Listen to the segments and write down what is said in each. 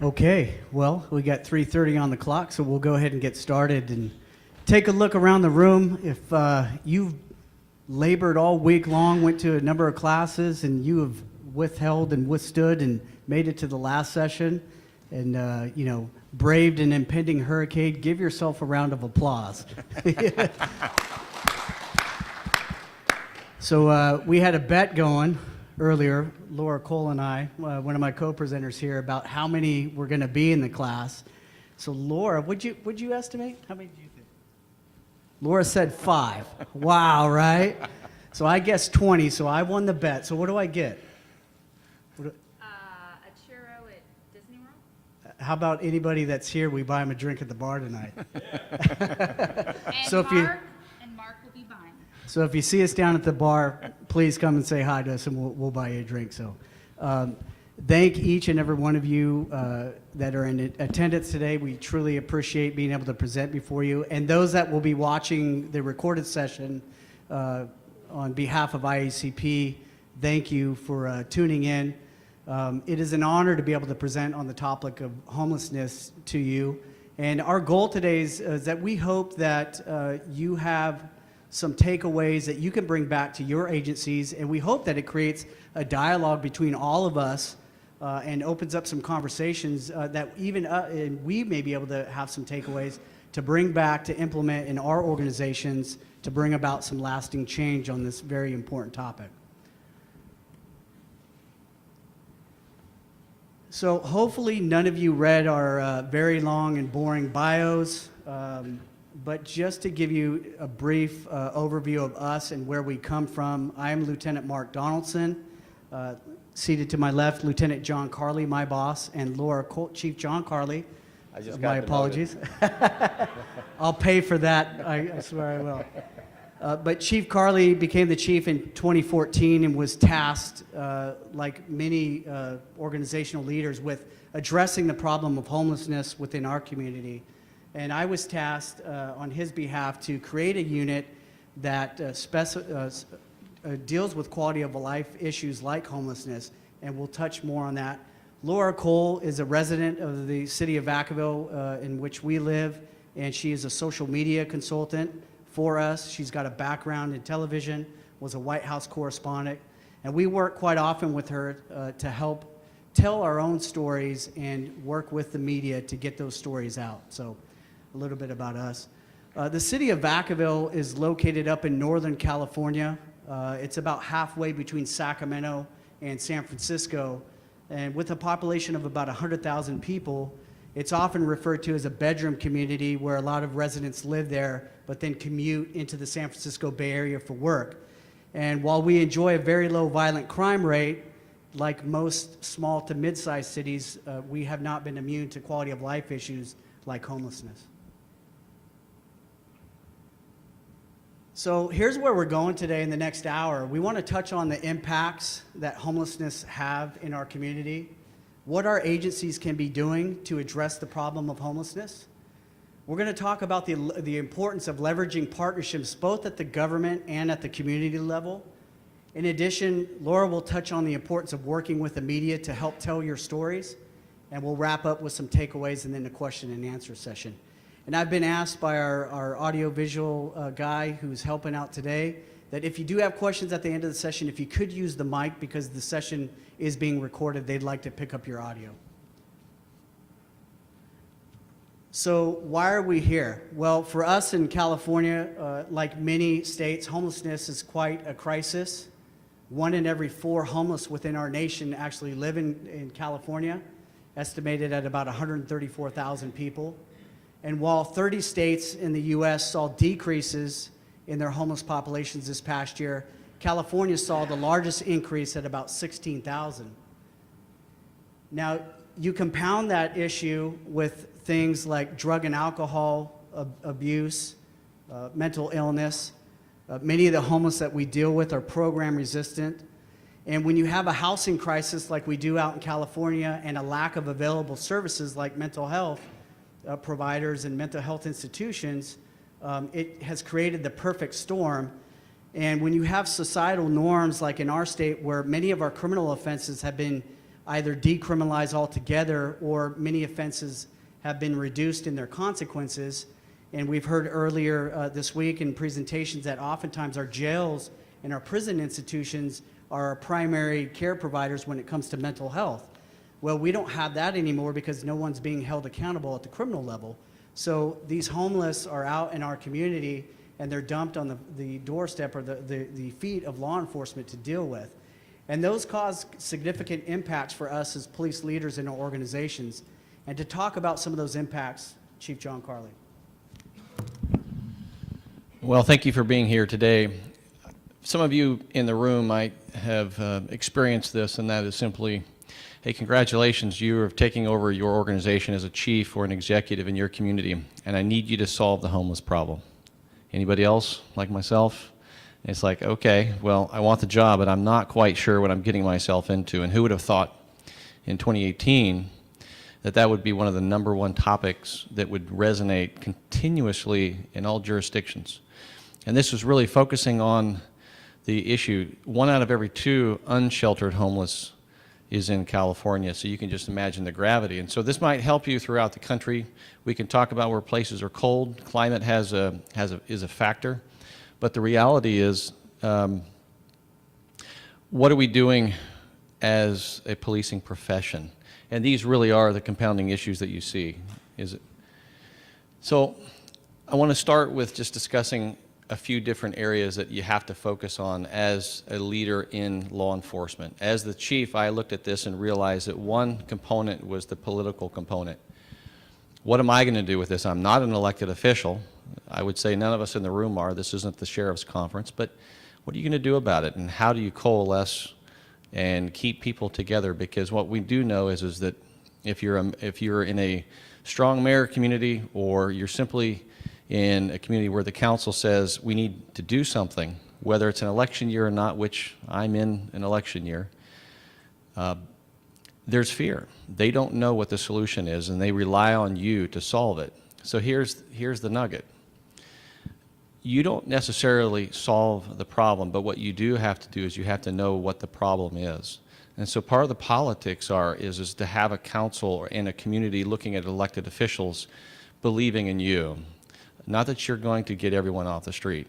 Okay, well, we got 3:30 on the clock, so we'll go ahead and get started and take a look around the room. If you've labored all week long, went to a number of classes, and you have withheld and withstood and made it to the last session and, braved an impending hurricane, give yourself a round of applause. So we had a bet going earlier, Laura Cole and I, one of my co-presenters here, about how many were going to be in the class. So Laura, would you estimate? How many do you think? Laura said 5. Wow, right? So I guessed 20, so I won the bet. So what do I get? A churro at Disney World. How about anybody that's here, we buy them a drink at the bar tonight? And So if you- Mark will be buying. So if you see us down at the bar, please come and say hi to us, and we'll buy you a drink. So thank each and every one of you that are in attendance today. We truly appreciate being able to present before you. And those that will be watching the recorded session, on behalf of IACP, thank you for tuning in. It is an honor to be able to present on the topic of homelessness to you. And our goal today is that we hope that you have some takeaways that you can bring back to your agencies, and we hope that it creates a dialogue between all of us and opens up some conversations that even and we may be able to have some takeaways to bring back to implement in our organizations to bring about some lasting change on this very important topic. So hopefully none of you read our very long and boring bios. But just to give you a brief overview of us and where we come from, I am Lieutenant Mark Donaldson. Seated to my left, Lieutenant John Carley, my boss, and Laura Colt, Chief John Carley. I just my got apologies. I'll pay for that, I swear I will. But Chief Carley became the chief in 2014 and was tasked, like many organizational leaders, with addressing the problem of homelessness within our community. And I was tasked on his behalf to create a unit that deals with quality of life issues like homelessness, and we'll touch more on that. Laura Cole is a resident of the city of Vacaville in which we live, and she is a social media consultant for us. She's got a background in television, was a White House correspondent, and we work quite often with her to help tell our own stories and work with the media to get those stories out. So a little bit about us. The city of Vacaville is located up in Northern California. It's about halfway between Sacramento and San Francisco. And with a population of about 100,000 people, it's often referred to as a bedroom community where a lot of residents live there, but then commute into the San Francisco Bay Area for work. And while we enjoy a very low violent crime rate, like most small to mid-sized cities, we have not been immune to quality of life issues like homelessness. So here's where we're going today in the next hour. We want to touch on the impacts that homelessness have in our community, what our agencies can be doing to address the problem of homelessness. We're going to talk about the importance of leveraging partnerships both at the government and at the community level. In addition, Laura will touch on the importance of working with the media to help tell your stories, and we'll wrap up with some takeaways and then a question and answer session. And I've been asked by our audio-visual guy who's helping out today that if you do have questions at the end of the session, if you could use the mic because the session is being recorded, they'd like to pick up your audio. So why are we here? Well, for us in California, like many states, homelessness is quite a crisis. 1 in every 4 homeless within our nation actually live in California, estimated at about 134,000 people. And while 30 states in the U.S. saw decreases in their homeless populations this past year, California saw the largest increase at about 16,000. Now, you compound that issue with things like drug and alcohol abuse, mental illness. Many of the homeless that we deal with are program resistant. And when you have a housing crisis like we do out in California and a lack of available services like mental health providers and mental health institutions, it has created the perfect storm. And when you have societal norms like in our state where many of our criminal offenses have been either decriminalized altogether or many offenses have been reduced in their consequences. And we've heard earlier this week in presentations that oftentimes our jails and our prison institutions are our primary care providers when it comes to mental health. Well, we don't have that anymore because no one's being held accountable at the criminal level. So these homeless are out in our community and they're dumped on the doorstep or the feet of law enforcement to deal with. And those cause significant impacts for us as police leaders in our organizations. And to talk about some of those impacts, Chief John Carley. Well, thank you for being here today. Some of you in the room might have experienced this, and that is simply, hey, congratulations, you are taking over your organization as a chief or an executive in your community, and I need you to solve the homeless problem. Anybody else like myself? It's like, okay, well, I want the job, but I'm not quite sure what I'm getting myself into. And who would have thought in 2018 that that would be one of the #1 topics that would resonate continuously in all jurisdictions? And this was really focusing on the issue. 1 out of every 2 unsheltered homeless is in California, so you can just imagine the gravity. And so this might help you throughout the country. We can talk about where places are cold. Climate is a factor. But the reality is, what are we doing as a policing profession? And these really are the compounding issues that you see. So I want to start with just discussing a few different areas that you have to focus on as a leader in law enforcement. As the chief, I looked at this and realized that one component was the political component. What am I going to do with this? I'm not an elected official. I would say none of us in the room are. This isn't the sheriff's conference. But what are you going to do about it? And how do you coalesce and keep people together? Because what we do know is that if you're in a strong mayor community, or you're simply in a community where the council says we need to do something, whether it's an election year or not, which I'm in an election year, there's fear. They don't know what the solution is, and they rely on you to solve it. So here's the nugget. You don't necessarily solve the problem, but what you do have to do is you have to know what the problem is. And so part of the politics is to have a council and a community looking at elected officials believing in you. Not that you're going to get everyone off the street,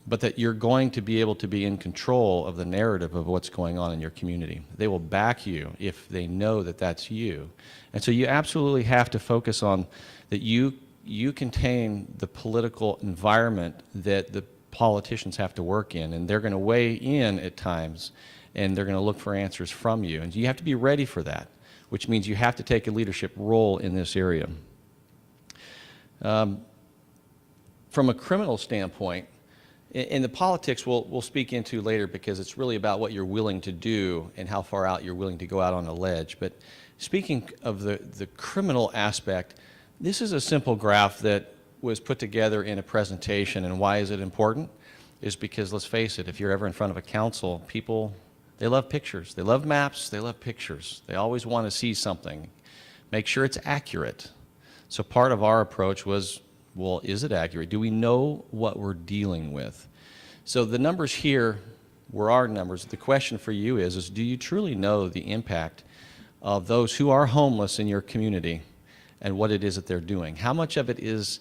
but that you're going to be able to be in control of the narrative of what's going on in your community. They will back you if they know that that's you. And so you absolutely have to focus on that you contain the political environment that the politicians have to work in, and they're going to weigh in at times, and they're going to look for answers from you. And you have to be ready for that, which means you have to take a leadership role in this area. From a criminal standpoint, in the politics we'll speak into later, because it's really about what you're willing to do and how far out you're willing to go out on a ledge. But speaking of the criminal aspect, this is a simple graph that was put together in a presentation. And why is it important? Is because, let's face it, if you're ever in front of a council, people, they love pictures. They love maps. They love pictures. They always want to see something. Make sure it's accurate. So part of our approach was, well, is it accurate? Do we know what we're dealing with? So the numbers here were our numbers. The question for you is do you truly know the impact of those who are homeless in your community and what it is that they're doing? How much of it is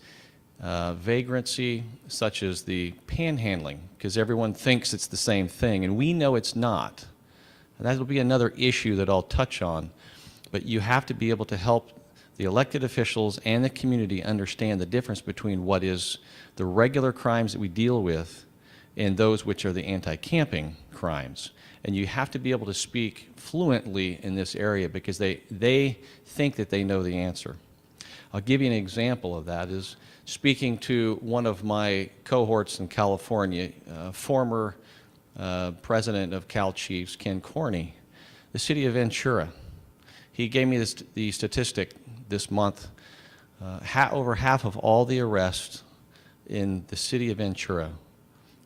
vagrancy, such as the panhandling? Because everyone thinks it's the same thing, and we know it's not. And that will be another issue that I'll touch on. But you have to be able to help the elected officials and the community understand the difference between what is the regular crimes that we deal with and those which are the anti-camping crimes. And you have to be able to speak fluently in this area, because they think that they know the answer. I'll give you an example of that. Is speaking to one of my cohorts in California, former president of Cal Chiefs, Ken Corney, the city of Ventura. He gave me the statistic this month. Over half of all the arrests in the city of Ventura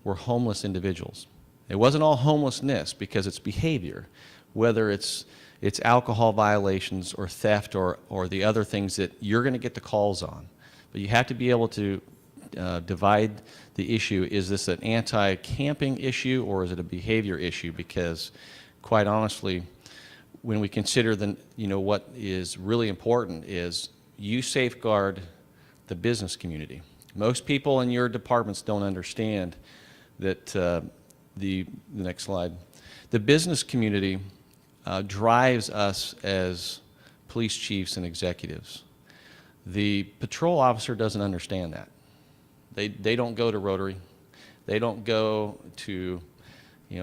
were homeless individuals. It wasn't all homelessness, because it's behavior, whether it's alcohol violations or theft or the other things that you're going to get the calls on. But you have to be able to divide the issue. Is this an anti-camping issue, or is it a behavior issue? Because quite honestly, when we consider what is really important is you safeguard the business community. Most people in your departments don't understand that the next slide. The business community drives us as police chiefs and executives. The patrol officer doesn't understand that. They don't go to Rotary. They don't go to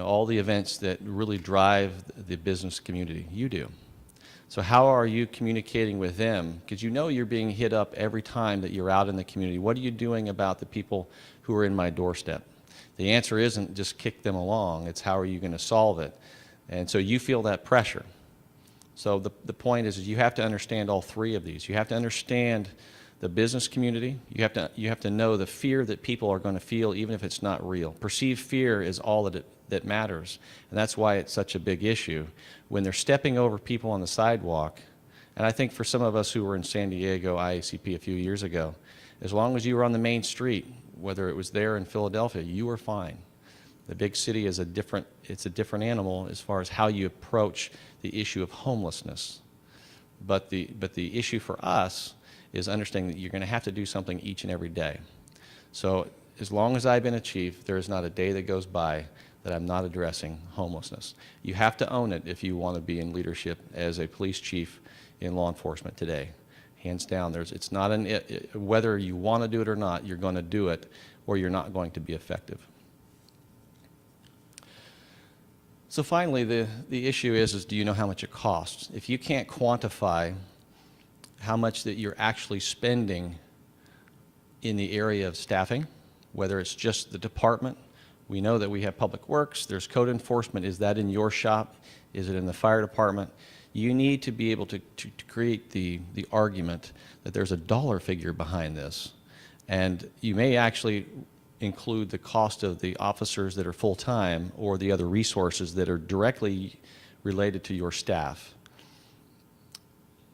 all the events that really drive the business community. You do. So how are you communicating with them? Because you're being hit up every time that you're out in the community. What are you doing about the people who are in my doorstep? The answer isn't just kick them along. It's how are you going to solve it? And so you feel that pressure. So the point is you have to understand all three of these. You have to understand the business community. You have to know the fear that people are going to feel even if it's not real. Perceived fear is all that matters. And that's why it's such a big issue. When they're stepping over people on the sidewalk, and I think for some of us who were in San Diego IACP a few years ago, as long as you were on the main street, whether it was there in Philadelphia, you were fine. The big city is a different animal as far as how you approach the issue of homelessness. But the issue for us is understanding that you're going to have to do something each and every day. So as long as I've been a chief, there is not a day that goes by that I'm not addressing homelessness. You have to own it if you want to be in leadership as a police chief in law enforcement today. Hands down, it's not whether you want to do it or not, you're going to do it or you're not going to be effective. So finally, the issue is do you know how much it costs? If you can't quantify how much that you're actually spending in the area of staffing, whether it's just the department, we know that we have public works, there's code enforcement. Is that in your shop? Is it in the fire department? You need to be able to create the argument that there's a dollar figure behind this. And you may actually include the cost of the officers that are full-time or the other resources that are directly related to your staff.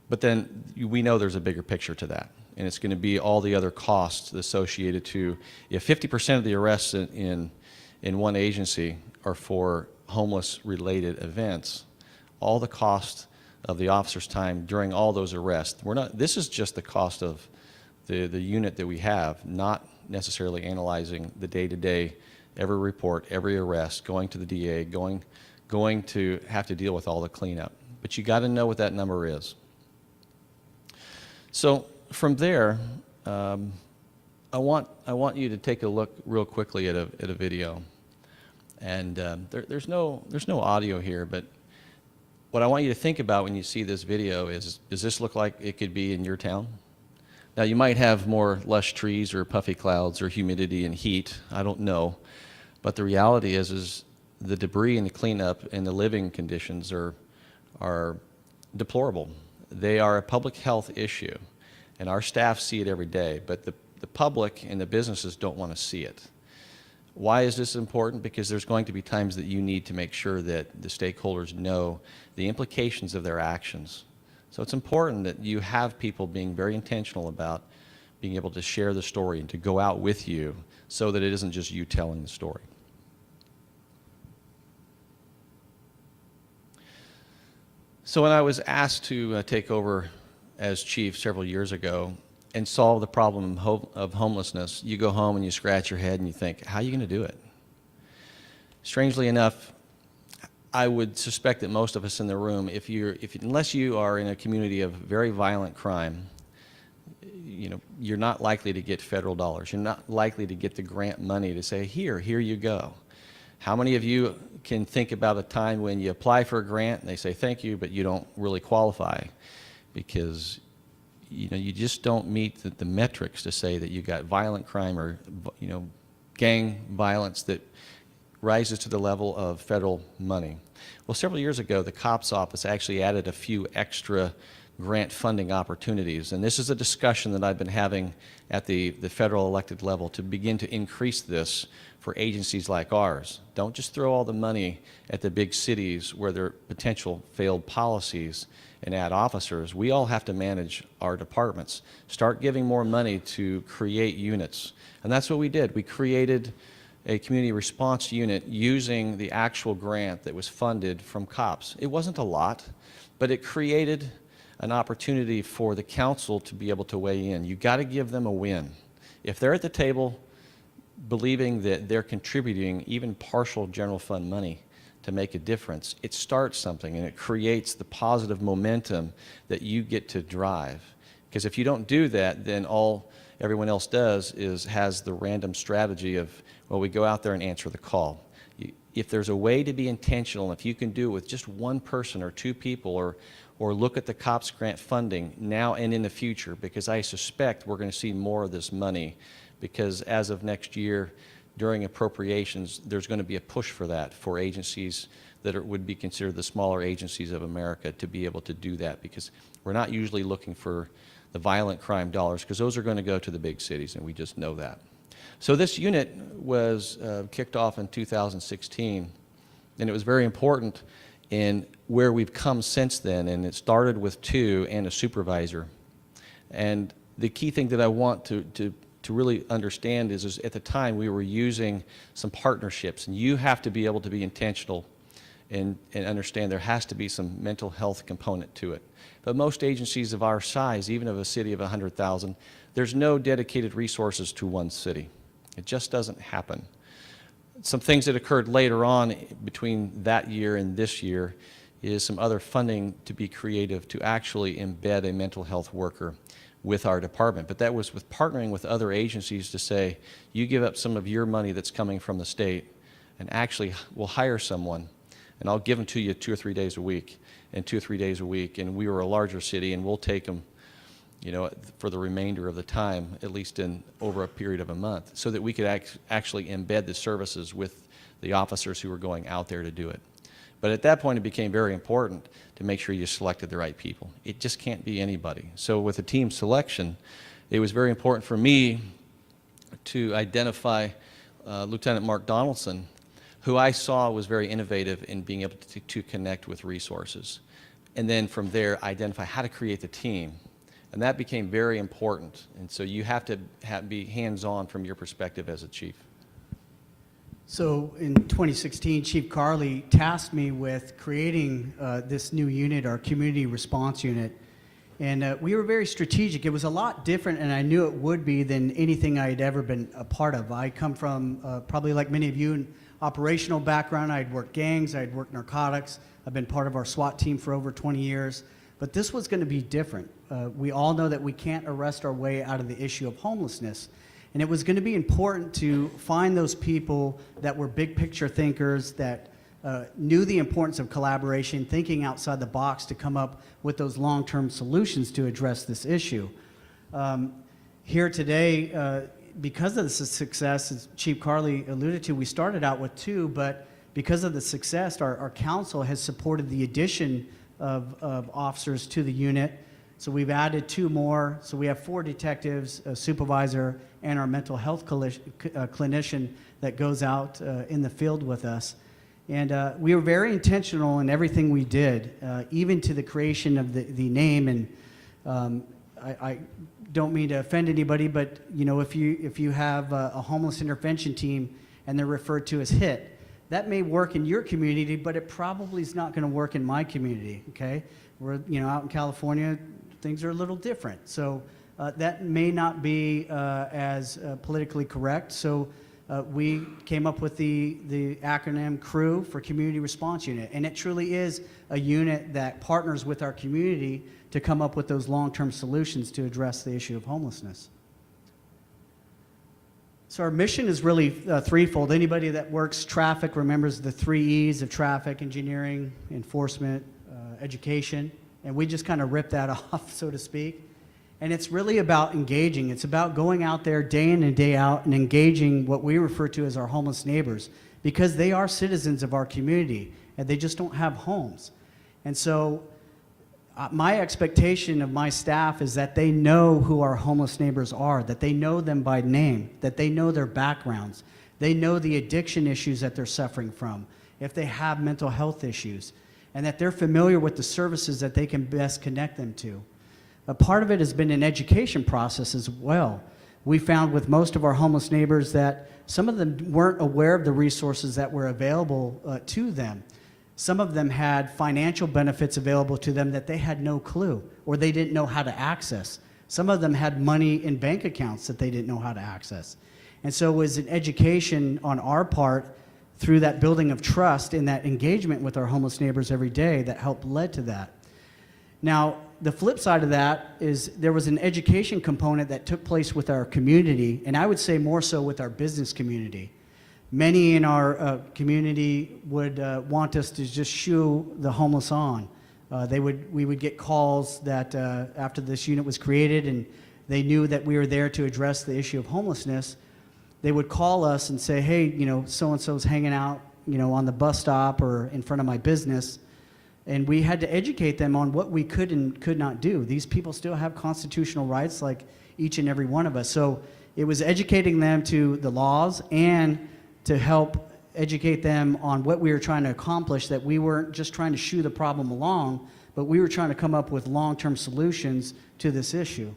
But then we know there's a bigger picture to that. And it's going to be all the other costs associated to, if 50% of the arrests in one agency are for homeless-related events, all the cost of the officer's time during all those arrests, this is just the cost of the unit that we have, not necessarily analyzing the day-to-day, every report, every arrest, going to the DA, going to have to deal with all the cleanup. But you got to know what that number is. So from there, I want you to take a look real quickly at a video. And there's no audio here, but what I want you to think about when you see this video is, does this look like it could be in your town? Now, you might have more lush trees or puffy clouds or humidity and heat. I don't know. But the reality is the debris and the cleanup and the living conditions are deplorable. They are a public health issue, and our staff see it every day, but the public and the businesses don't want to see it. Why is this important? Because there's going to be times that you need to make sure that the stakeholders know the implications of their actions. So it's important that you have people being very intentional about being able to share the story and to go out with you so that it isn't just you telling the story. So when I was asked to take over as chief several years ago and solve the problem of homelessness, you go home and you scratch your head and you think, how are you going to do it? Strangely enough, I would suspect that most of us in the room, unless you are in a community of very violent crime, you're not likely to get federal dollars. You're not likely to get the grant money to say, here you go. How many of you can think about a time when you apply for a grant and they say thank you, but you don't really qualify because you just don't meet the metrics to say that you got violent crime or gang violence that rises to the level of federal money. Well, several years ago, the COPS office actually added a few extra grant funding opportunities, and this is a discussion that I've been having at the federal elected level to begin to increase this for agencies like ours. Don't just throw all the money at the big cities where there are potential failed policies and add officers. We all have to manage our departments. Start giving more money to create units, and that's what we did. We created a community response unit using the actual grant that was funded from COPS. It wasn't a lot, but it created an opportunity for the council to be able to weigh in. You got to give them a win. If they're at the table believing that they're contributing even partial general fund money to make a difference, it starts something and it creates the positive momentum that you get to drive. Because if you don't do that, then all everyone else does is has the random strategy of, well, we go out there and answer the call. If there's a way to be intentional, if you can do it with just one person or two people, or look at the COPS grant funding now and in the future, because I suspect we're going to see more of this money, because as of next year, during appropriations, there's going to be a push for that, for agencies that would be considered the smaller agencies of America to be able to do that, because we're not usually looking for the violent crime dollars, because those are going to go to the big cities, and we just know that. So this unit was kicked off in 2016, and it was very important in where we've come since then, and it started with 2 and a supervisor. And the key thing that I want to really understand is at the time we were using some partnerships, and you have to be able to be intentional and understand there has to be some mental health component to it. But most agencies of our size, even of a city of 100,000, there's no dedicated resources to one city. It just doesn't happen. Some things that occurred later on between that year and this year is some other funding to be creative to actually embed a mental health worker with our department. But that was with partnering with other agencies to say, you give up some of your money that's coming from the state, and actually we'll hire someone, and I'll give them to you 2 or 3 days a week, and 2 or 3 days a week, and we were a larger city, and we'll take them, you know, for the remainder of the time, at least in over a period of a month, so that we could actually embed the services with the officers who were going out there to do it. But at that point, it became very important to make sure you selected the right people. It just can't be anybody. So with the team selection, it was very important for me to identify Lieutenant Mark Donaldson, who I saw was very innovative in being able to connect with resources. And then from there, identify how to create the team. And that became very important. And so you have to be hands-on from your perspective as a chief. So in 2016, Chief Carley tasked me with creating this new unit, our community response unit. And we were very strategic. It was a lot different, and I knew it would be, than anything I had ever been a part of. I come from, probably like many of you, an operational background. I'd worked gangs, I'd worked narcotics. I've been part of our SWAT team for over 20 years. But this was going to be different. We all know that we can't arrest our way out of the issue of homelessness. And it was going to be important to find those people that were big picture thinkers, that knew the importance of collaboration, thinking outside the box to come up with those long-term solutions to address this issue. Here today, because of the success, as Chief Carley alluded to, we started out with 2, but because of the success, our council has supported the addition of officers to the unit. So we've added 2 more. So we have 4 detectives, a supervisor, and our mental health clinician that goes out in the field with us. And we were very intentional in everything we did, even to the creation of the name. And I don't mean to offend anybody, but you know, if you have a homeless intervention team and they're referred to as HIT, that may work in your community, but it probably is not going to work in my community. Okay, we're out in California, things are a little different, so that may not be as politically correct. So we came up with the acronym CREW for Community Response Unit, and it truly is a unit that partners with our community to come up with those long-term solutions to address the issue of homelessness. So our mission is really threefold. Anybody that works traffic remembers the 3 E's of traffic: engineering, enforcement, education. And we just kind of rip that off, so to speak. And it's really about engaging. It's about going out there day in and day out and engaging what we refer to as our homeless neighbors, because they are citizens of our community and they just don't have homes. And so my expectation of my staff is that they know who our homeless neighbors are, that they know them by name, that they know their backgrounds, they know the addiction issues that they're suffering from, if they have mental health issues, and that they're familiar with the services that they can best connect them to. A part of it has been an education process as well. We found with most of our homeless neighbors that some of them weren't aware of the resources that were available to them. Some of them had financial benefits available to them that they had no clue or they didn't know how to access. Some of them had money in bank accounts that they didn't know how to access. And so it was an education on our part through that building of trust and that engagement with our homeless neighbors every day that helped led to that. Now, the flip side of that is there was an education component that took place with our community, and I would say more so with our business community. Many in our community would want us to just shoo the homeless on. We would get calls that after this unit was created and they knew that we were there to address the issue of homelessness, they would call us and say, hey, you know, so-and-so's hanging out, you know, on the bus stop or in front of my business. And we had to educate them on what we could and could not do. These people still have constitutional rights like each and every one of us. So it was educating them to the laws and to help educate them on what we were trying to accomplish, that we weren't just trying to shoo the problem along, but we were trying to come up with long-term solutions to this issue.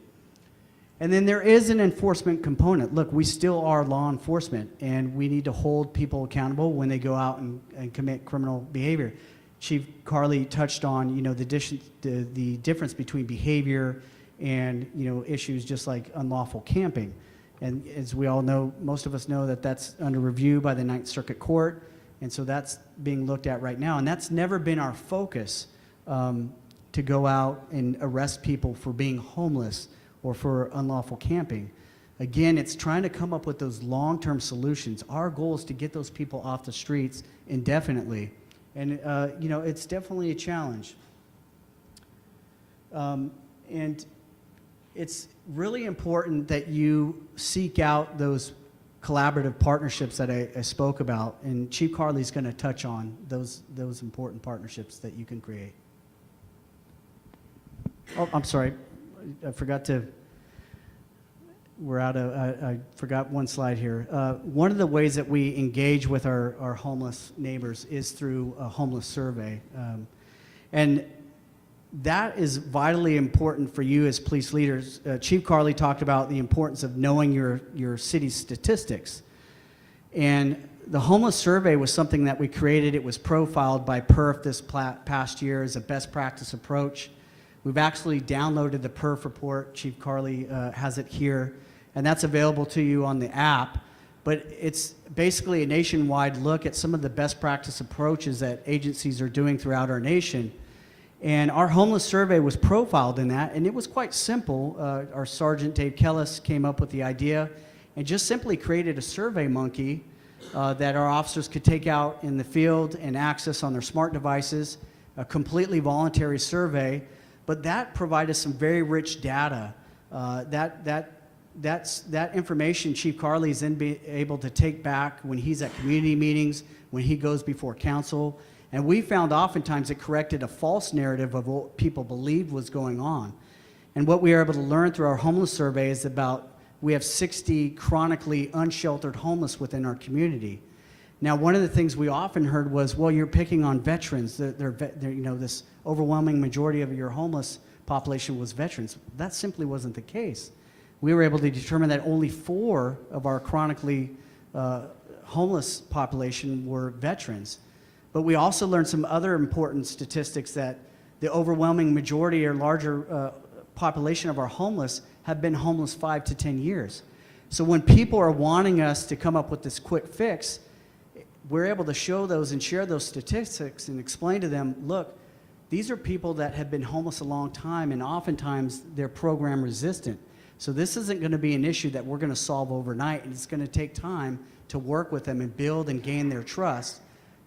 And then there is an enforcement component. Look, we still are law enforcement, and we need to hold people accountable when they go out and commit criminal behavior. Chief Carly touched on, you know, the difference between behavior and, you know, issues just like unlawful camping. And as we all know, most of us know that that's under review by the Ninth Circuit Court, and so that's being looked at right now. And that's never been our focus, to go out and arrest people for being homeless or for unlawful camping. Again, it's trying to come up with those long-term solutions. Our goal is to get those people off the streets indefinitely. And, you know, it's definitely a challenge. And it's really important that you seek out those collaborative partnerships that I spoke about. And Chief Carly's going to touch on those important partnerships that you can create. Oh, I'm sorry. I forgot to, I forgot one slide here. One of the ways that we engage with our homeless neighbors is through a homeless survey. And that is vitally important for you as police leaders. Chief Carly talked about the importance of knowing your city's statistics. And the homeless survey was something that we created. It was profiled by PERF this past year as a best practice approach. We've actually downloaded the PERF report. Chief Carly has it here, and that's available to you on the app. But it's basically a nationwide look at some of the best practice approaches that agencies are doing throughout our nation. And our homeless survey was profiled in that, and it was quite simple. Our Sergeant Dave Kellis came up with the idea and just simply created a survey monkey that our officers could take out in the field and access on their smart devices, a completely voluntary survey. But that provided some very rich data. That information Chief Carly is then able to take back when he's at community meetings, when he goes before council. And we found oftentimes it corrected a false narrative of what people believed was going on. And what we were able to learn through our homeless survey is we have 60 chronically unsheltered homeless within our community. Now, one of the things we often heard was, well, you're picking on veterans. They're, you know, this overwhelming majority of your homeless population was veterans. That simply wasn't the case. We were able to determine that only 4 of our chronically homeless population were veterans. But we also learned some other important statistics that the overwhelming majority or larger population of our homeless have been homeless 5 to 10 years. So when people are wanting us to come up with this quick fix, we're able to show those and share those statistics and explain to them, look, these are people that have been homeless a long time, and oftentimes they're program resistant. So this isn't going to be an issue that we're going to solve overnight, and it's going to take time to work with them and build and gain their trust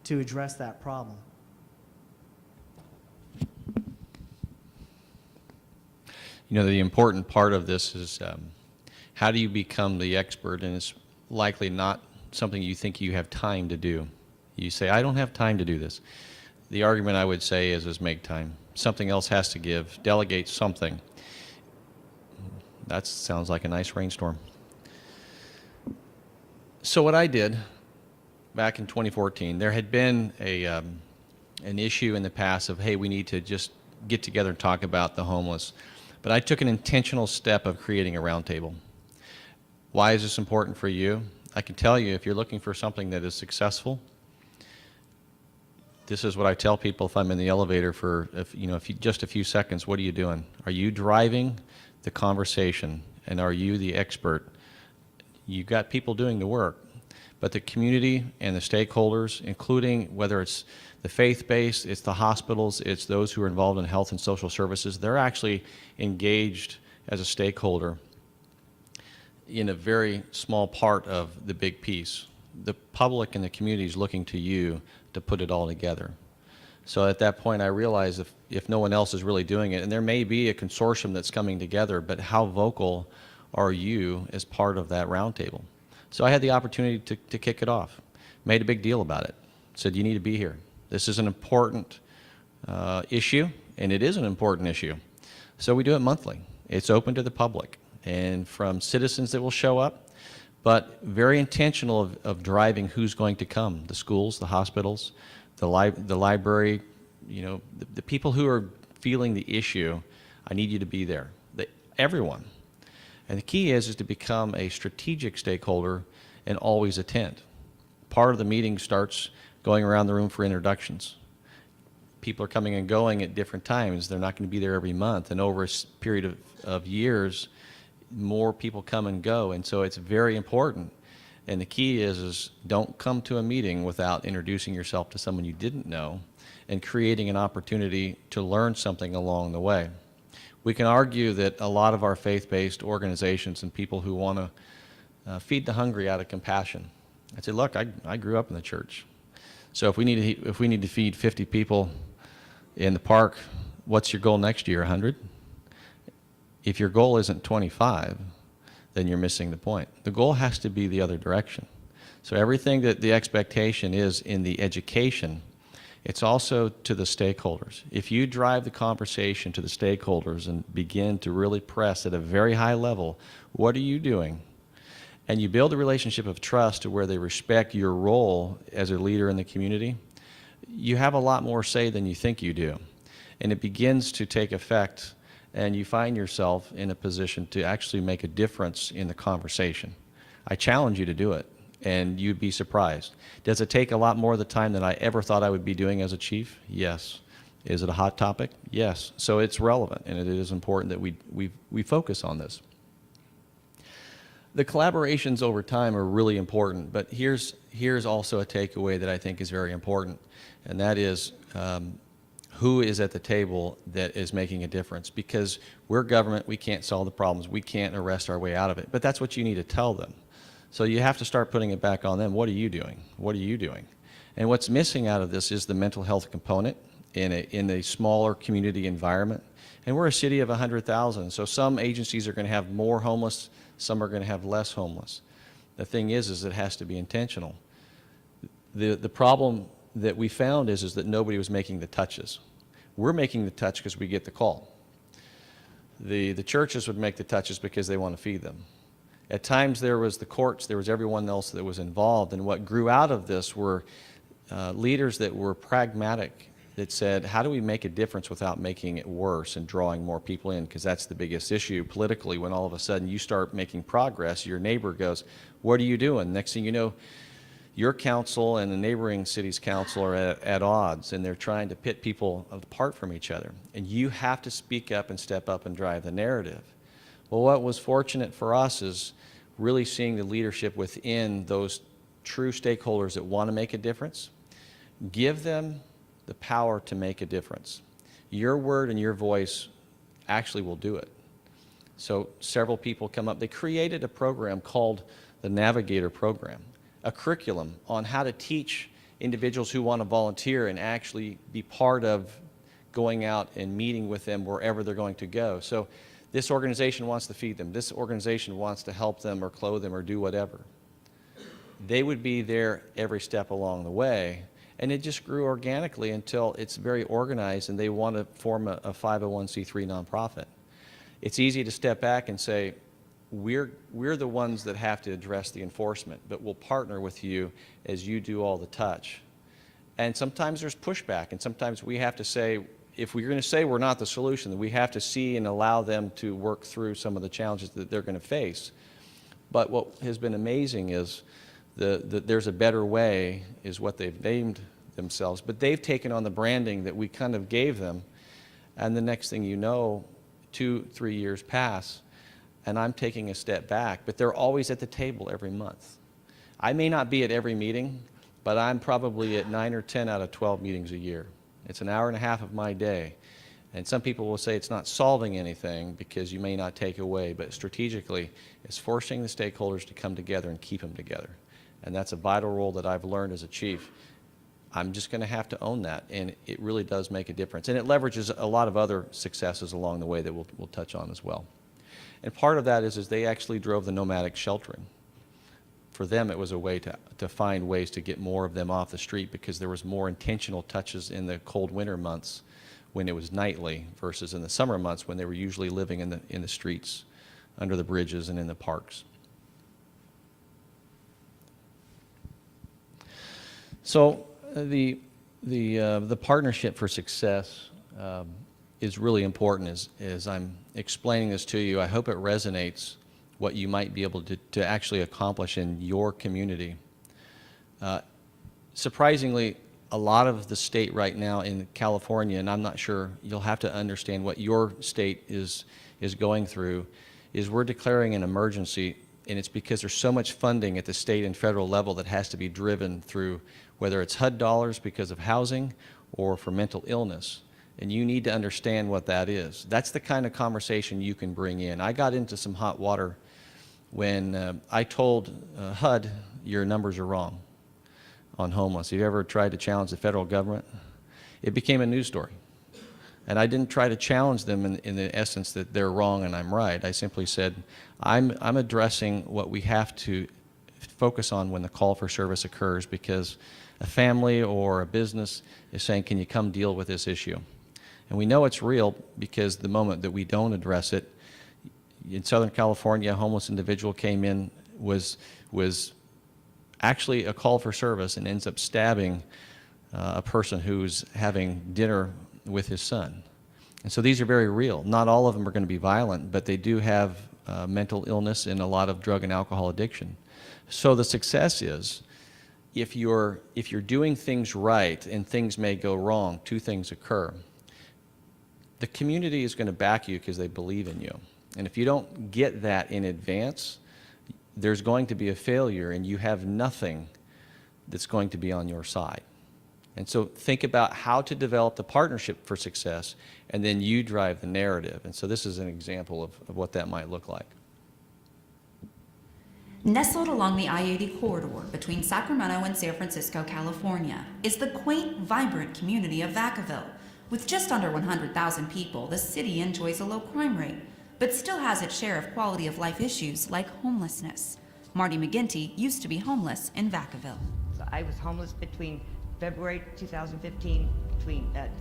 to address that problem. You know, the important part of this is how do you become the expert, and it's likely not something you think you have time to do. You say, I don't have time to do this. The argument I would say is make time. Something else has to give. Delegate something. That sounds like a nice rainstorm. So what I did back in 2014, there had been an issue in the past of, hey, we need to just get together and talk about the homeless. But I took an intentional step of creating a roundtable. Why is this important for you? I can tell you, if you're looking for something that is successful, This is what I tell people if I'm in the elevator for, just a few seconds. What are you doing? Are you driving the conversation, and are you the expert? You've got people doing the work, but the community and the stakeholders, including whether it's the faith-based, it's the hospitals, it's those who are involved in health and social services, they're actually engaged as a stakeholder in a very small part of the big piece. The public and the community is looking to you to put it all together. So at that point, I realized if no one else is really doing it, and there may be a consortium that's coming together, but how vocal are you as part of that roundtable? So I had the opportunity to kick it off, made a big deal about it, said you need to be here. This is an important issue, and it is an important issue. So we do it monthly. It's open to the public, and from citizens that will show up, but very intentional of driving who's going to come, the schools, the hospitals, the library, the people who are feeling the issue. I need you to be there, everyone. And the key is to become a strategic stakeholder and always attend. Part of the meeting starts going around the room for introductions. People are coming and going at different times. They're not going to be there every month. And over a period of years, more people come and go. And so it's very important. And the key is don't come to a meeting without introducing yourself to someone you didn't know and creating an opportunity to learn something along the way. We can argue that a lot of our faith-based organizations and people who want to feed the hungry out of compassion. I said, look, I grew up in the church. So if we need to feed 50 people in the park, what's your goal next year, 100? If your goal isn't 25, then you're missing the point. The goal has to be the other direction. So everything that the expectation is in the education, it's also to the stakeholders. If you drive the conversation to the stakeholders and begin to really press at a very high level, what are you doing? And you build a relationship of trust to where they respect your role as a leader in the community, you have a lot more say than you think you do. And it begins to take effect, and you find yourself in a position to actually make a difference in the conversation. I challenge you to do it, and you'd be surprised. Does it take a lot more of the time than I ever thought I would be doing as a chief? Yes. Is it a hot topic? Yes. So it's relevant, and it is important that we focus on this. The collaborations over time are really important, but here's also a takeaway that I think is very important, and that is who is at the table that is making a difference. Because we're government, we can't solve the problems, we can't arrest our way out of it, but that's what you need to tell them. So you have to start putting it back on them. What are you doing? What are you doing? And what's missing out of this is the mental health component in a smaller community environment. And we're a city of 100,000, so some agencies are going to have more homeless, some are going to have less homeless. The thing is it has to be intentional. The problem that we found is that nobody was making the touches. We're making the touch because we get the call. The churches would make the touches because they want to feed them. At times there was the courts, there was everyone else that was involved, and what grew out of this were leaders that were pragmatic, that said, how do we make a difference without making it worse and drawing more people in? Because that's the biggest issue politically. When all of a sudden you start making progress, your neighbor goes, what are you doing? Next thing you know, your council and the neighboring city's council are at odds, and they're trying to pit people apart from each other. And you have to speak up and step up and drive the narrative. Well, what was fortunate for us is really seeing the leadership within those true stakeholders that want to make a difference. Give them the power to make a difference. Your word and your voice actually will do it. So several people come up. They created a program called the Navigator Program, a curriculum on how to teach individuals who want to volunteer and actually be part of going out and meeting with them wherever they're going to go. So this organization wants to feed them. This organization wants to help them or clothe them or do whatever. They would be there every step along the way. And it just grew organically until it's very organized and they want to form a 501c3 nonprofit. It's easy to step back and say, we're the ones that have to address the enforcement, but we'll partner with you as you do all the touch. And sometimes there's pushback, and sometimes we have to say, if we're going to say we're not the solution, then we have to see and allow them to work through some of the challenges that they're going to face. But what has been amazing is there's a better way is what they've named themselves, but they've taken on the branding that we kind of gave them, and the next thing you know, 2-3 years pass, and I'm taking a step back, but they're always at the table every month. I may not be at every meeting, but I'm probably at 9 or 10 out of 12 meetings a year. It's an hour and a half of my day. And some people will say it's not solving anything because you may not take away, but strategically, it's forcing the stakeholders to come together and keep them together. And that's a vital role that I've learned as a chief. I'm just going to have to own that, and it really does make a difference. And it leverages a lot of other successes along the way that we'll touch on as well. And part of that is they actually drove the nomadic sheltering. For them, it was a way to find ways to get more of them off the street because there was more intentional touches in the cold winter months when it was nightly versus in the summer months when they were usually living in the streets, under the bridges and in the parks. So the partnership for success is really important as I'm explaining this to you. I hope it resonates what you might be able to actually accomplish in your community. Surprisingly, a lot of the state right now in California, and I'm not sure, you'll have to understand what your state is going through, is we're declaring an emergency, and it's because there's so much funding at the state and federal level that has to be driven through, whether it's HUD dollars because of housing or for mental illness. And you need to understand what that is. That's the kind of conversation you can bring in. I got into some hot water when I told HUD, your numbers are wrong on homeless. Have you ever tried to challenge the federal government? It became a news story. And I didn't try to challenge them in the essence that they're wrong and I'm right. I simply said, I'm addressing what we have to focus on when the call for service occurs because a family or a business is saying, can you come deal with this issue? And we know it's real because the moment that we don't address it, in Southern California, a homeless individual came in, was actually a call for service and ends up stabbing a person who's having dinner with his son. And so these are very real. Not all of them are going to be violent, but they do have mental illness and a lot of drug and alcohol addiction. So the success is, if you're doing things right and things may go wrong, two things occur. The community is going to back you because they believe in you. And if you don't get that in advance, there's going to be a failure and you have nothing that's going to be on your side. And so think about how to develop the partnership for success, and then you drive the narrative. And so this is an example of what that might look like. Nestled along the I-80 corridor between Sacramento and San Francisco, California, is the quaint, vibrant community of Vacaville. With just under 100,000 people, the city enjoys a low crime rate, but still has its share of quality of life issues like homelessness. Marty McGinty used to be homeless in Vacaville. So I was homeless between February 2015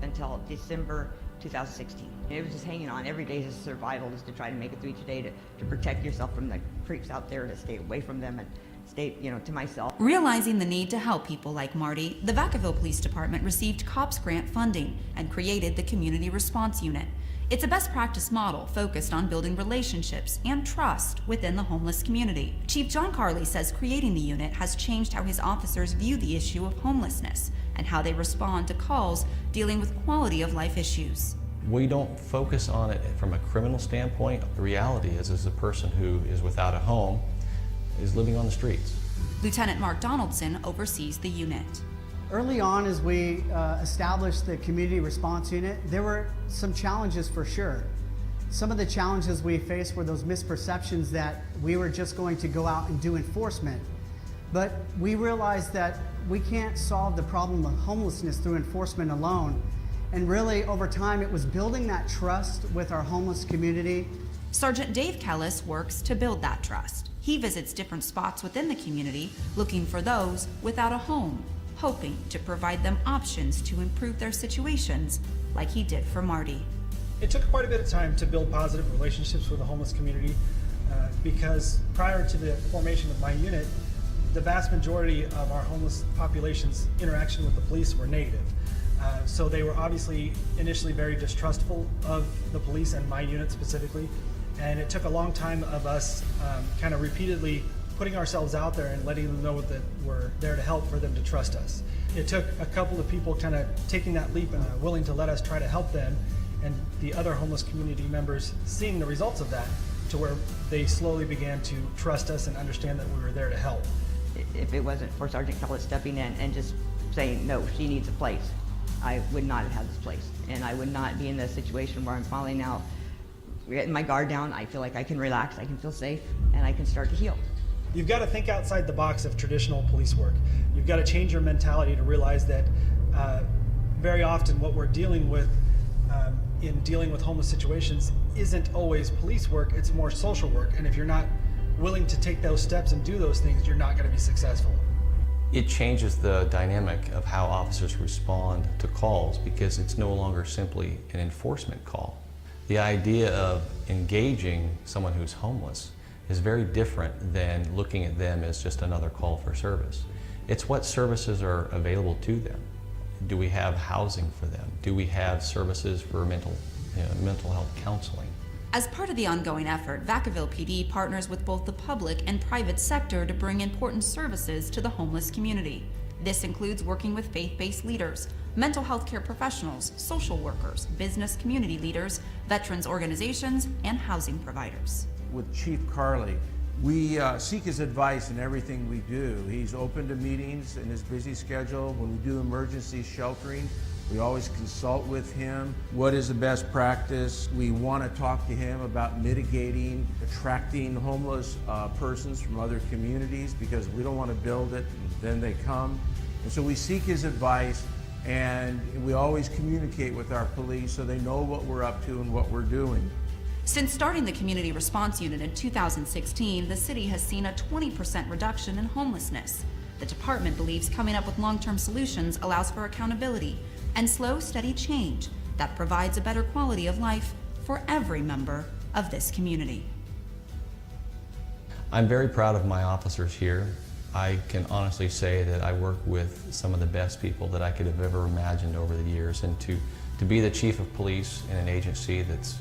until December 2016. It was just hanging on every day as survival, just to try to make it through each day, to protect yourself from the creeps out there, to stay away from them and stay, to myself. Realizing the need to help people like Marty, the Vacaville Police Department received COPS grant funding and created the Community Response Unit. It's a best practice model focused on building relationships and trust within the homeless community. Chief John Carley says creating the unit has changed how his officers view the issue of homelessness and how they respond to calls dealing with quality of life issues. We don't focus on it from a criminal standpoint. The reality is a person who is without a home is living on the streets. Lieutenant Mark Donaldson oversees the unit. Early on, as we established the community response unit, there were some challenges for sure. Some of the challenges we faced were those misperceptions that we were just going to go out and do enforcement. But we realized that we can't solve the problem of homelessness through enforcement alone. And really, over time, it was building that trust with our homeless community. Sergeant Dave Kellis works to build that trust. He visits different spots within the community looking for those without a home, hoping to provide them options to improve their situations like he did for Marty. It took quite a bit of time to build positive relationships with the homeless community because prior to the formation of my unit, the vast majority of our homeless population's interaction with the police were negative. So they were obviously initially very distrustful of the police and my unit specifically. And it took a long time of us kind of repeatedly putting ourselves out there and letting them know that we're there to help, for them to trust us. It took a couple of people kind of taking that leap and willing to let us try to help them, and the other homeless community members seeing the results of that, to where they slowly began to trust us and understand that we were there to help. If it wasn't for Sergeant Kellett stepping in and just saying, no, she needs a place, I would not have had this place. And I would not be in the situation where I'm finally now getting my guard down. I feel like I can relax, I can feel safe, and I can start to heal. You've got to think outside the box of traditional police work. You've got to change your mentality to realize that very often what we're dealing with in dealing with homeless situations isn't always police work, it's more social work. And if you're not willing to take those steps and do those things, you're not going to be successful. It changes the dynamic of how officers respond to calls, because it's no longer simply an enforcement call. The idea of engaging someone who's homeless is very different than looking at them as just another call for service. It's what services are available to them. Do we have housing for them? Do we have services for mental health counseling? As part of the ongoing effort, Vacaville PD partners with both the public and private sector to bring important services to the homeless community. This includes working with faith-based leaders, mental health care professionals, social workers, business community leaders, veterans organizations, and housing providers. With Chief Carley, we seek his advice in everything we do. He's open to meetings in his busy schedule. When we do emergency sheltering, we always consult with him. What is the best practice? We want to talk to him about mitigating, attracting homeless persons from other communities, because we don't want to build it and then they come. And so we seek his advice, and we always communicate with our police so they know what we're up to and what we're doing. Since starting the Community Response Unit in 2016, the city has seen a 20% reduction in homelessness. The department believes coming up with long-term solutions allows for accountability and slow, steady change that provides a better quality of life for every member of this community. I'm very proud of my officers here. I can honestly say that I work with some of the best people that I could have ever imagined over the years, and to be the chief of police in an agency that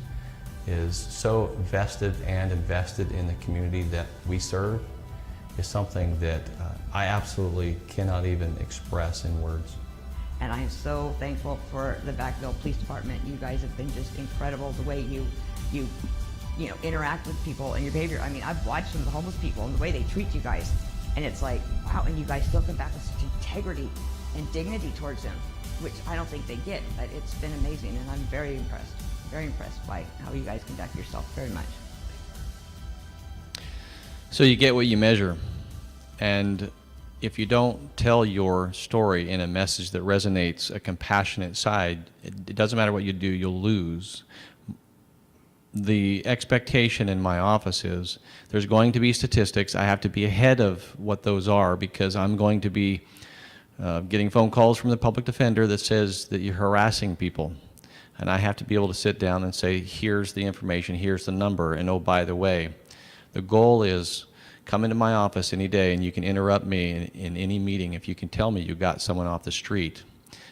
is so vested and invested in the community that we serve is something that I absolutely cannot even express in words. And I am so thankful for the Vacaville Police Department. You guys have been just incredible, the way you interact with people and your behavior. I mean, I've watched some of the homeless people and the way they treat you guys, and it's like, wow, and you guys still come back with such integrity and dignity towards them, which I don't think they get, but it's been amazing, and I'm very impressed by how you guys conduct yourself very much. So you get what you measure, and if you don't tell your story in a message that resonates a compassionate side, it doesn't matter what you do, you'll lose. The expectation in my office is there's going to be statistics. I have to be ahead of what those are, because I'm going to be getting phone calls from the public defender that says that you're harassing people. And I have to be able to sit down and say, here's the information, here's the number, and oh, by the way, the goal is come into my office any day and you can interrupt me in any meeting if you can tell me you got someone off the street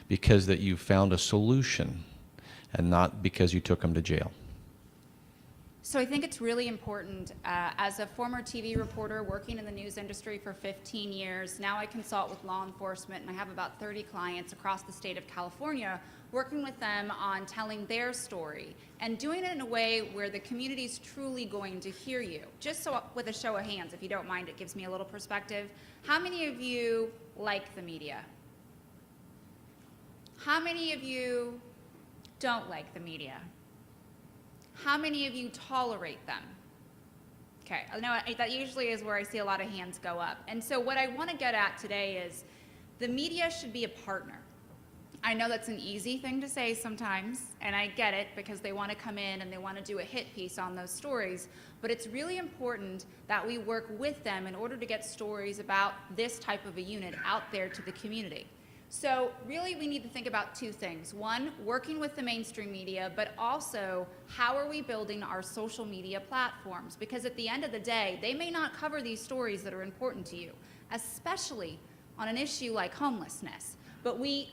because that you found a solution and not because you took them to jail. So I think it's really important, as a former TV reporter working in the news industry for 15 years, now I consult with law enforcement, and I have about 30 clients across the state of California, working with them on telling their story and doing it in a way where the community's truly going to hear you. Just so, with a show of hands, if you don't mind, it gives me a little perspective. How many of you like the media? How many of you don't like the media? How many of you tolerate them? Okay, I know that usually is where I see a lot of hands go up. And so what I want to get at today is the media should be a partner. I know that's an easy thing to say sometimes, and I get it because they want to come in and they want to do a hit piece on those stories, but it's really important that we work with them in order to get stories about this type of a unit out there to the community. So really we need to think about two things. One, working with the mainstream media, but also how are we building our social media platforms? Because at the end of the day, they may not cover these stories that are important to you, especially on an issue like homelessness. but we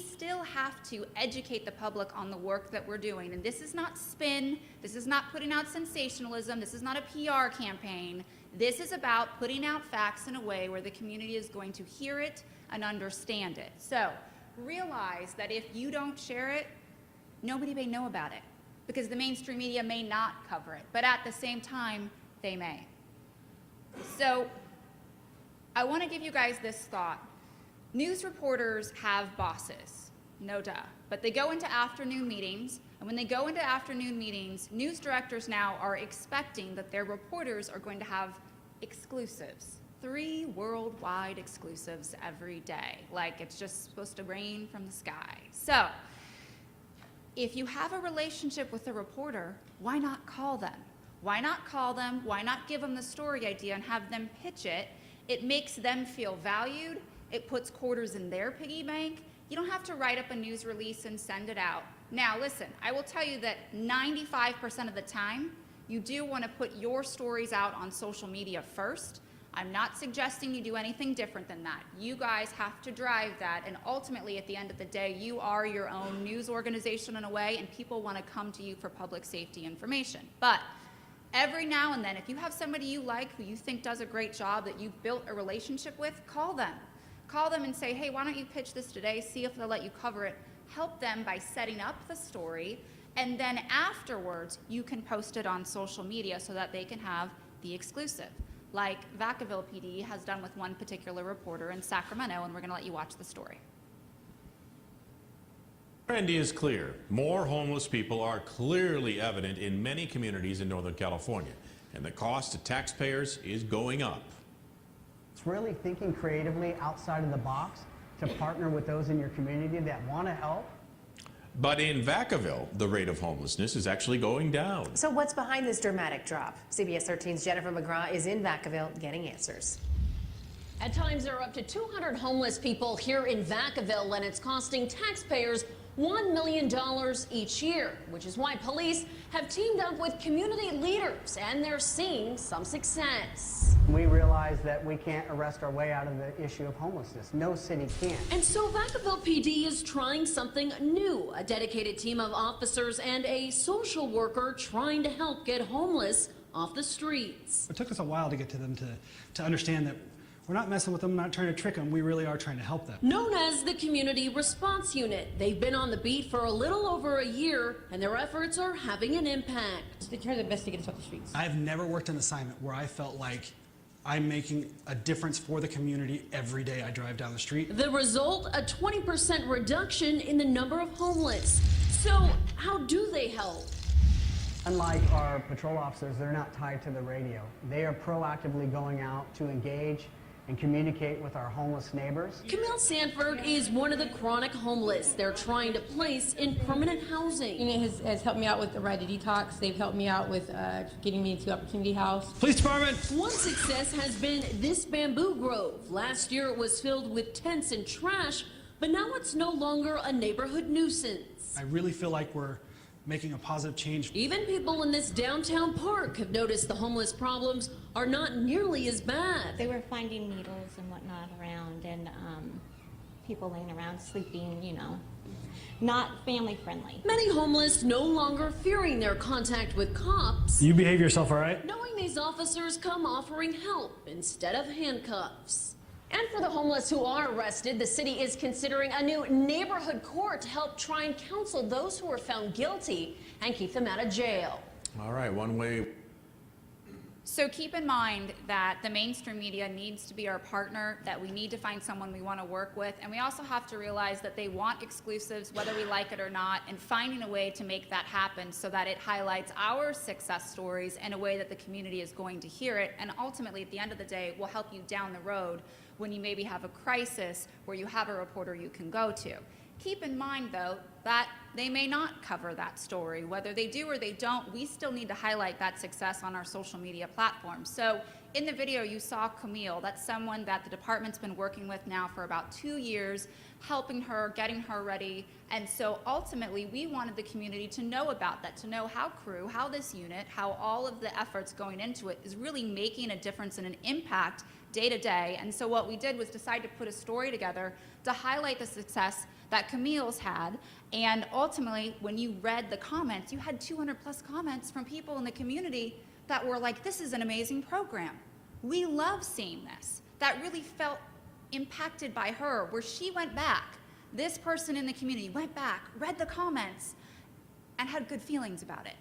still have to educate the public on the work that we're doing. And this is not spin, this is not putting out sensationalism, this is not a PR campaign. This is about putting out facts in a way where the community is going to hear it and understand it. So realize that if you don't share it, nobody may know about it because the mainstream media may not cover it, but at the same time, they may. So I want to give you guys this thought. News reporters have bosses, no duh, but they go into afternoon meetings, and when they go into afternoon meetings, news directors now are expecting that their reporters are going to have exclusives. 3 worldwide exclusives every day, like it's just supposed to rain from the sky. So if you have a relationship with a reporter, why not call them? Why not call them? Why not give them the story idea and have them pitch it? It makes them feel valued. It puts quarters in their piggy bank. You don't have to write up a news release and send it out. Now, listen, I will tell you that 95% of the time, you do want to put your stories out on social media first. I'm not suggesting you do anything different than that. You guys have to drive that, and ultimately, at the end of the day, you are your own news organization in a way, and people want to come to you for public safety information. But every now and then, if you have somebody you like who you think does a great job that you've built a relationship with, call them. Call them and say, hey, why don't you pitch this today, see if they'll let you cover it. Help them by setting up the story, and then afterwards, you can post it on social media so that they can have the exclusive, like Vacaville PD has done with one particular reporter in Sacramento, and we're going to let you watch the story. The trend is clear. More homeless people are clearly evident in many communities in Northern California, and the cost to taxpayers is going up. It's really thinking creatively outside of the box to partner with those in your community that want to help. But in Vacaville, the rate of homelessness is actually going down. So what's behind this dramatic drop? CBS 13's Jennifer McGraw is in Vacaville getting answers. At times, there are up to 200 homeless people here in Vacaville, and it's costing taxpayers $1 million each year, which is why police have teamed up with community leaders, and they're seeing some success. We realize that we can't arrest our way out of the issue of homelessness. No city can. And so Vacaville PD is trying something new, a dedicated team of officers and a social worker trying to help get homeless off the streets. It took us a while to get to them to understand that we're not messing with them, not trying to trick them. We really are trying to help them. Known as the Community Response Unit, they've been on the beat for a little over a year, and their efforts are having an impact. They try their best to get us off the streets. I've never worked an assignment where I felt like I'm making a difference for the community every day I drive down the street. The result, a 20% reduction in the number of homeless. So how do they help? Unlike our patrol officers, they're not tied to the radio. They are proactively going out to engage and communicate with our homeless neighbors. Camille Sanford is one of the chronic homeless they're trying to place in permanent housing. Unit has helped me out with the Ride to Detox. They've helped me out with getting me into Opportunity House. Police department! One success has been this bamboo grove. Last year it was filled with tents and trash, but now it's no longer a neighborhood nuisance. I really feel like we're making a positive change. Even people in this downtown park have noticed the homeless problems are not nearly as bad. They were finding needles and whatnot around, and people laying around sleeping, you know, not family friendly. Many homeless no longer fearing their contact with cops. You behave yourself, all right? Knowing these officers come offering help instead of handcuffs. And for the homeless who are arrested, the city is considering a new neighborhood court to help try and counsel those who are found guilty and keep them out of jail. All right, one way. So keep in mind that the mainstream media needs to be our partner, that we need to find someone we want to work with, and we also have to realize that they want exclusives whether we like it or not, and finding a way to make that happen so that it highlights our success stories in a way that the community is going to hear it, and ultimately at the end of the day will help you down the road when you maybe have a crisis where you have a reporter you can go to. Keep in mind, though, that they may not cover that story. Whether they do or they don't, we still need to highlight that success on our social media platforms. So in the video, you saw Camille. That's someone that the department's been working with now for about 2 years, helping her, getting her ready. And so ultimately, we wanted the community to know about that, to know how crew, how this unit, how all of the efforts going into it is really making a difference and an impact day to day. And so what we did was decide to put a story together to highlight the success that Camille's had. And ultimately, when you read the comments, you had 200 plus comments from people in the community that were like, this is an amazing program. We love seeing this. That really felt impacted by her, where she went back. This person in the community went back, read the comments, and had good feelings about it.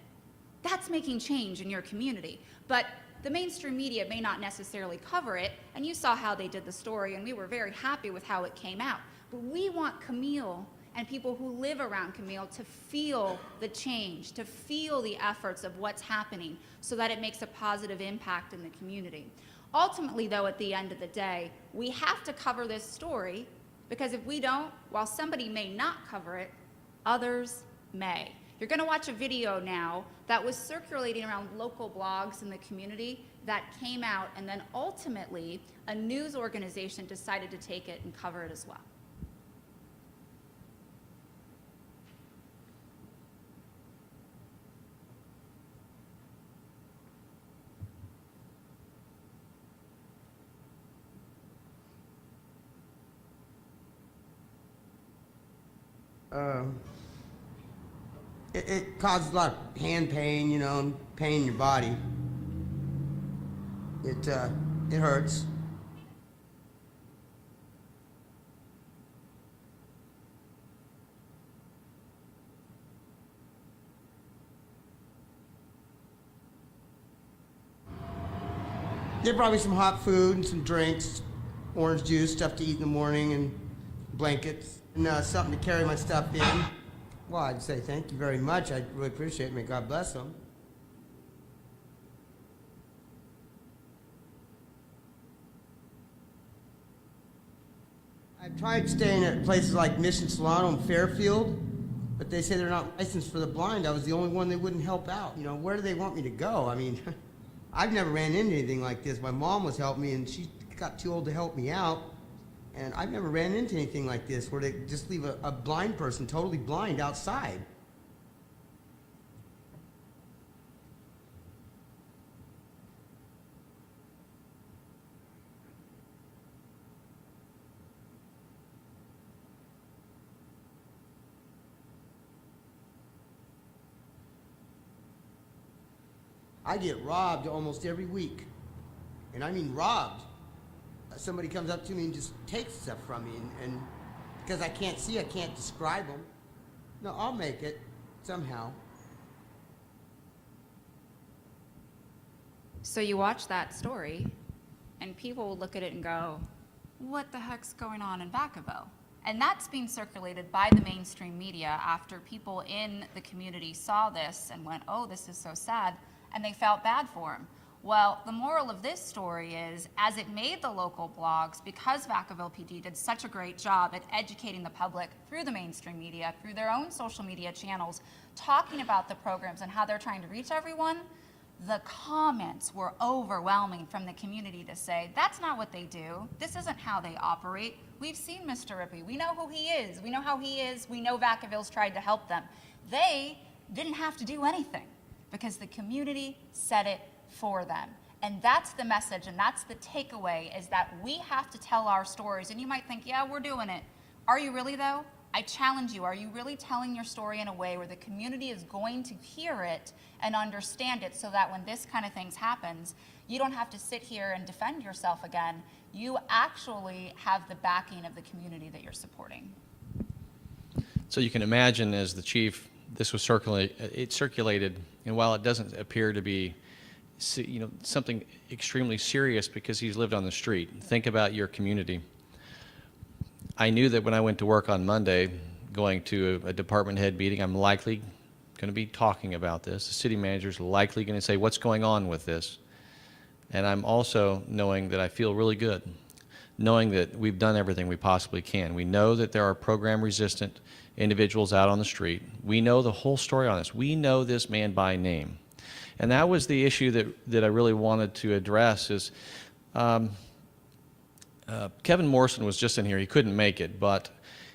That's making change in your community. But the mainstream media may not necessarily cover it, and you saw how they did the story, and we were very happy with how it came out. But we want Camille and people who live around Camille to feel the change, to feel the efforts of what's happening so that it makes a positive impact in the community. Ultimately, though, at the end of the day, we have to cover this story because if we don't, while somebody may not cover it, others may. You're going to watch a video now that was circulating around local blogs in the community that came out, and then ultimately a news organization decided to take it and cover it as well. It causes a lot of hand pain, you know, and pain in your body. It hurts. They brought me some hot food and some drinks, orange juice, stuff to eat in the morning, and blankets, and something to carry my stuff in. Well, I'd say thank you very much. I really appreciate it. May God bless them. I've tried staying at places like Mission Solano and Fairfield, but they say they're not licensed for the blind. I was the only one they wouldn't help out. You know, where do they want me to go? I mean, I've never ran into anything like this. My mom was helping me, and she got too old to help me out. And I've never ran into anything like this, where they just leave a blind person, totally blind, outside. I get robbed almost every week. And I mean robbed. Somebody comes up to me and just takes stuff from me, and because I can't see, I can't describe them. No, I'll make it somehow. So you watch that story, and people will look at it and go, what the heck's going on in Vacaville? And that's being circulated by the mainstream media after people in the community saw this and went, oh, this is so sad, and they felt bad for him. Well, the moral of this story is, as it made the local blogs, because Vacaville PD did such a great job at educating the public through the mainstream media, through their own social media channels, talking about the programs and how they're trying to reach everyone, the comments were overwhelming from the community to say, that's not what they do. This isn't how they operate. We've seen Mr. Rippey. We know who he is. We know how he is. We know Vacaville's tried to help them. They didn't have to do anything because the community said it for them. And that's the message, and that's the takeaway, is that we have to tell our stories. And you might think, yeah, we're doing it. Are you really, though? I challenge you, are you really telling your story in a way where the community is going to hear it and understand it so that when this kind of things happens, you don't have to sit here and defend yourself again. You actually have the backing of the community that you're supporting. So you can imagine, as the chief, this was circulated, and while it doesn't appear to be something extremely serious because he's lived on the street. Think about your community. I knew that when I went to work on Monday, going to a department head meeting, I'm likely going to be talking about this. The city manager's likely going to say, what's going on with this? And I'm also knowing that I feel really good, knowing that we've done everything we possibly can. We know that there are program resistant individuals out on the street. We know the whole story on this. We know this man by name. And that was the issue that I really wanted to address is Kevin Morrison was just in here. He couldn't make it, but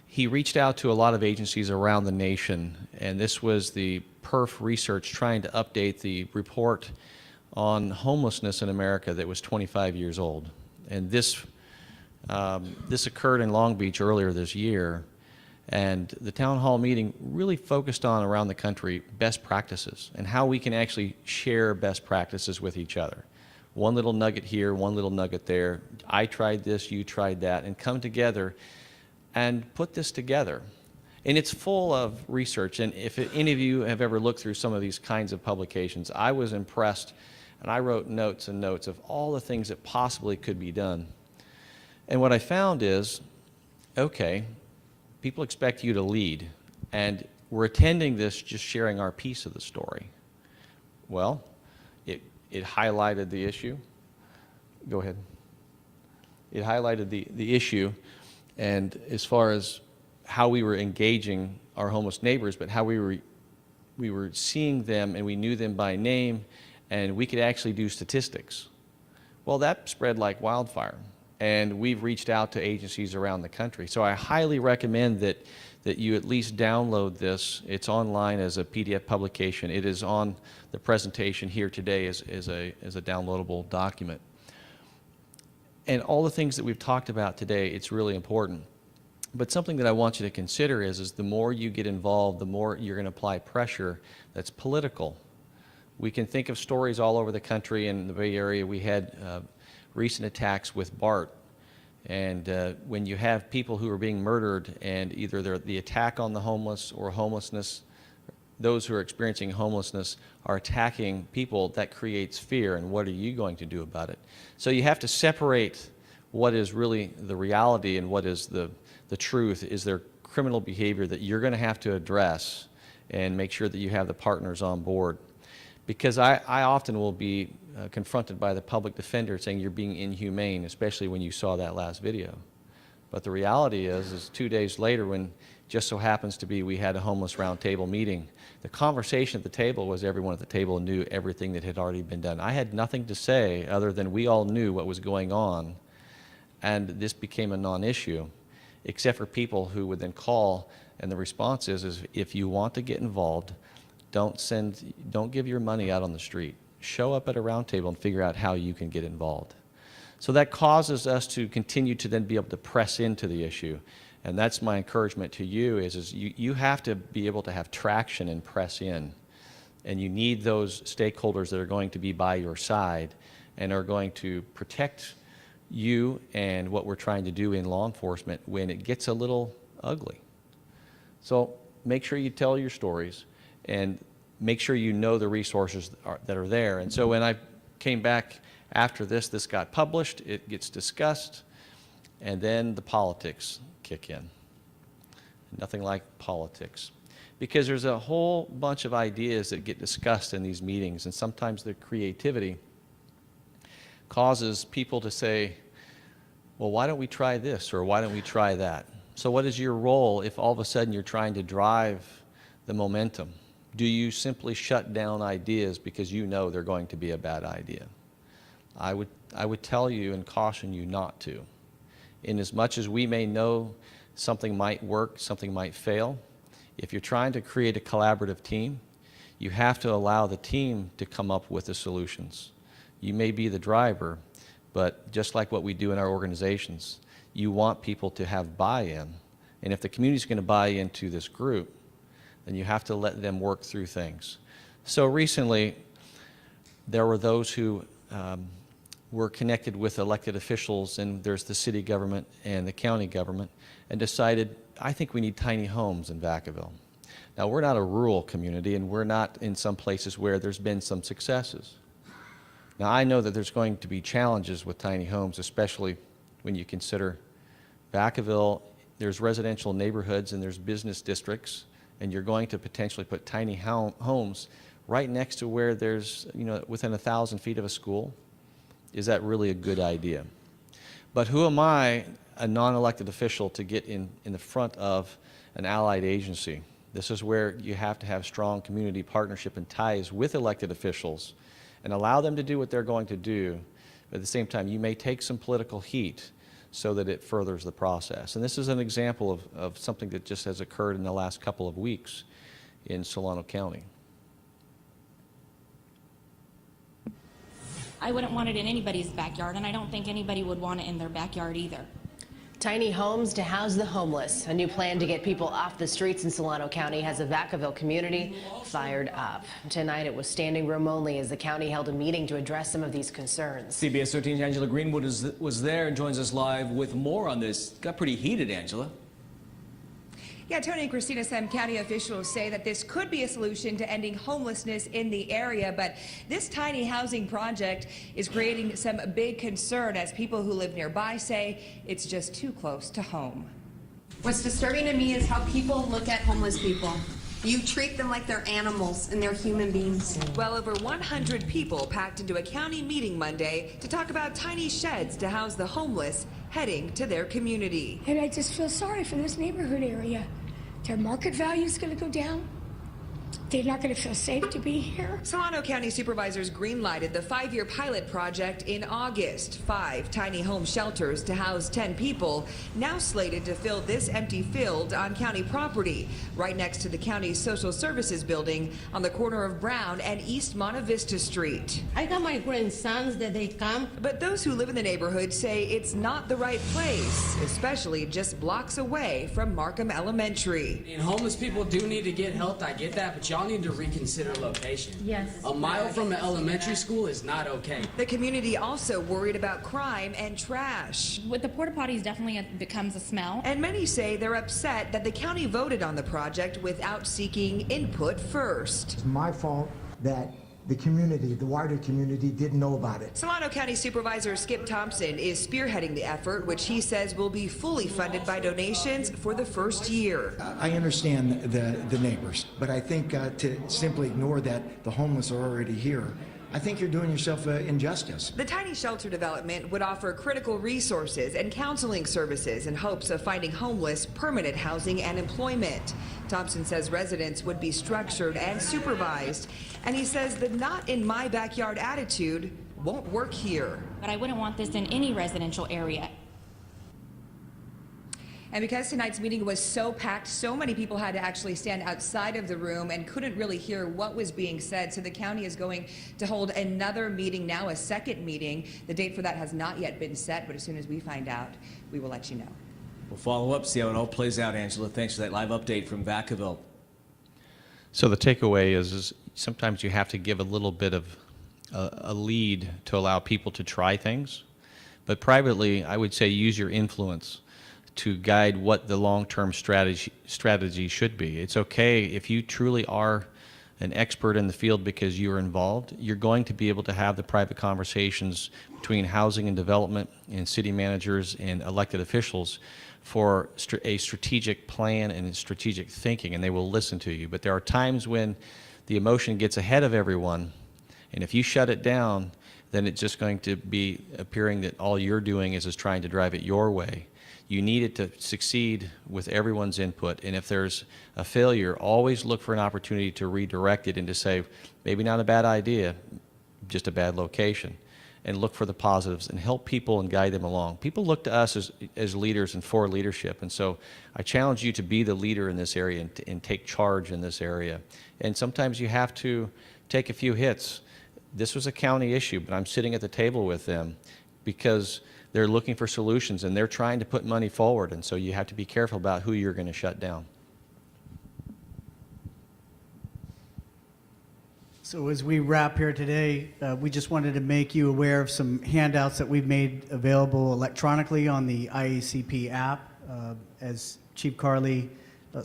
he reached out to a lot of agencies around the nation, and this was the PERF research trying to update the report on homelessness in America that was 25 years old. And this occurred in Long Beach earlier this year, and the town hall meeting really focused on, around the country, best practices and how we can actually share best practices with each other. One little nugget here, one little nugget there. I tried this, you tried that, and come together and put this together. And it's full of research, and if any of you have ever looked through some of these kinds of publications, I was impressed, and I wrote notes and notes of all the things that possibly could be done. And what I found is, okay, people expect you to lead, and we're attending this just sharing our piece of the story. Well, it highlighted the issue. Go ahead. It highlighted the issue, and as far as how we were engaging our homeless neighbors, but how we were seeing them and we knew them by name, and we could actually do statistics. Well, that spread like wildfire, and we've reached out to agencies around the country. So I highly recommend that you at least download this. It's online as a PDF publication. It is on the presentation here today as a downloadable document. And all the things that we've talked about today, it's really important. But something that I want you to consider is the more you get involved, the more you're going to apply pressure that's political. We can think of stories all over the country. In the Bay Area, we had recent attacks with BART. And when you have people who are being murdered, and either the attack on the homeless or homelessness, those who are experiencing homelessness are attacking people, that creates fear. And what are you going to do about it? So you have to separate what is really the reality and what is the truth. Is there criminal behavior that you're going to have to address and make sure that you have the partners on board? Because I often will be confronted by the public defender saying you're being inhumane, especially when you saw that last video. But the reality is 2 days later, when just so happens to be we had a homeless roundtable meeting, the conversation at the table was everyone at the table knew everything that had already been done. I had nothing to say other than we all knew what was going on, and this became a non-issue, except for people who would then call, and the response is if you want to get involved, don't give your money out on the street. Show up at a round table and figure out how you can get involved. So that causes us to continue to then be able to press into the issue. And that's my encouragement to you is you have to be able to have traction and press in. And you need those stakeholders that are going to be by your side and are going to protect you and what we're trying to do in law enforcement when it gets a little ugly. So make sure you tell your stories and make sure you know the resources that are there. And so when I came back after this got published, it gets discussed, and then the politics kick in. Nothing like politics. Because there's a whole bunch of ideas that get discussed in these meetings, and sometimes the creativity causes people to say, well, why don't we try this, or why don't we try that? So what is your role if all of a sudden you're trying to drive the momentum? Do you simply shut down ideas because you know they're going to be a bad idea? I would tell you and caution you not to. In as much as we may know something might work, something might fail, if you're trying to create a collaborative team, you have to allow the team to come up with the solutions. You may be the driver, but just like what we do in our organizations, you want people to have buy-in. And if the community is going to buy into this group, then you have to let them work through things. So recently, there were those who were connected with elected officials, and there's the city government and the county government, and decided, I think we need tiny homes in Vacaville. Now, we're not a rural community, and we're not in some places where there's been some successes. Now, I know that there's going to be challenges with tiny homes, especially when you consider Vacaville, there's residential neighborhoods and there's business districts, and you're going to potentially put tiny homes right next to where there's, within 1,000 feet of a school. Is that really a good idea? But who am I, a non-elected official, to get in the front of an allied agency. This is where you have to have strong community partnership and ties with elected officials and allow them to do what they're going to do. But at the same time, you may take some political heat so that it furthers the process. And this is an example of something that just has occurred in the last couple of weeks in Solano County. I wouldn't want it in anybody's backyard, and I don't think anybody would want it in their backyard either. Tiny homes to house the homeless. A new plan to get people off the streets in Solano County has the Vacaville community fired up. Tonight it was standing room only as the county held a meeting to address some of these concerns. CBS 13's Angela Greenwood was there and joins us live with more on this. Got pretty heated, Angela. Yeah, Tony and Christina, some county officials say that this could be a solution to ending homelessness in the area, but this tiny housing project is creating some big concern as people who live nearby say it's just too close to home. What's disturbing to me is how people look at homeless people. You treat them like they're animals and they're human beings. Well over 100 people packed into a county meeting Monday to talk about tiny sheds to house the homeless heading to their community. And I just feel sorry for this neighborhood area. Their market value is going to go down. They're not going to feel safe to be here. Solano County supervisors greenlighted the 5-year pilot project in August. 5 tiny home shelters to house 10 people, now slated to fill this empty field on county property, right next to the county's social services building on the corner of Brown and East Monte Vista Street. I got my grandsons that they come. But those who live in the neighborhood say it's not the right place, especially just blocks away from Markham Elementary. And homeless people do need to get help, I get that, but y'all need to reconsider location. Yes. A mile from the elementary school is not okay. The community also worried about crime and trash. With the porta potties, definitely it becomes a smell. And many say they're upset that the county voted on the project without seeking input first. It's my fault that the community, the wider community, didn't know about it. Solano County Supervisor Skip Thompson is spearheading the effort, which he says will be fully funded by donations for the first year. I understand the neighbors, but I think to simply ignore that the homeless are already here, I think you're doing yourself injustice. The tiny shelter development would offer critical resources and counseling services in hopes of finding homeless permanent housing and employment. Thompson says residents would be structured and supervised, and he says the not in my backyard attitude won't work here. But I wouldn't want this in any residential area. And because tonight's meeting was so packed, so many people had to actually stand outside of the room and couldn't really hear what was being said. So the county is going to hold another meeting now, a second meeting. The date for that has not yet been set, but as soon as we find out, we will let you know. We'll follow up, see how it all plays out, Angela. Thanks for that live update from Vacaville. So the takeaway is sometimes you have to give a little bit of a lead to allow people to try things. But privately, I would say use your influence to guide what the long-term strategy should be. It's okay if you truly are an expert in the field because you're involved, you're going to be able to have the private conversations between housing and development and city managers and elected officials for a strategic plan and strategic thinking, and they will listen to you. But there are times when the emotion gets ahead of everyone, and if you shut it down, then it's just going to be appearing that all you're doing is trying to drive it your way. You need it to succeed with everyone's input, and if there's a failure, always look for an opportunity to redirect it and to say, maybe not a bad idea, just a bad location, and look for the positives and help people and guide them along. People look to us as leaders and for leadership, and so I challenge you to be the leader in this area and take charge in this area. And sometimes you have to take a few hits. This was a county issue, but I'm sitting at the table with them because they're looking for solutions and they're trying to put money forward, and so you have to be careful about who you're going to shut down. So as we wrap here today, we just wanted to make you aware of some handouts that we've made available electronically on the IACP app. As Chief Carley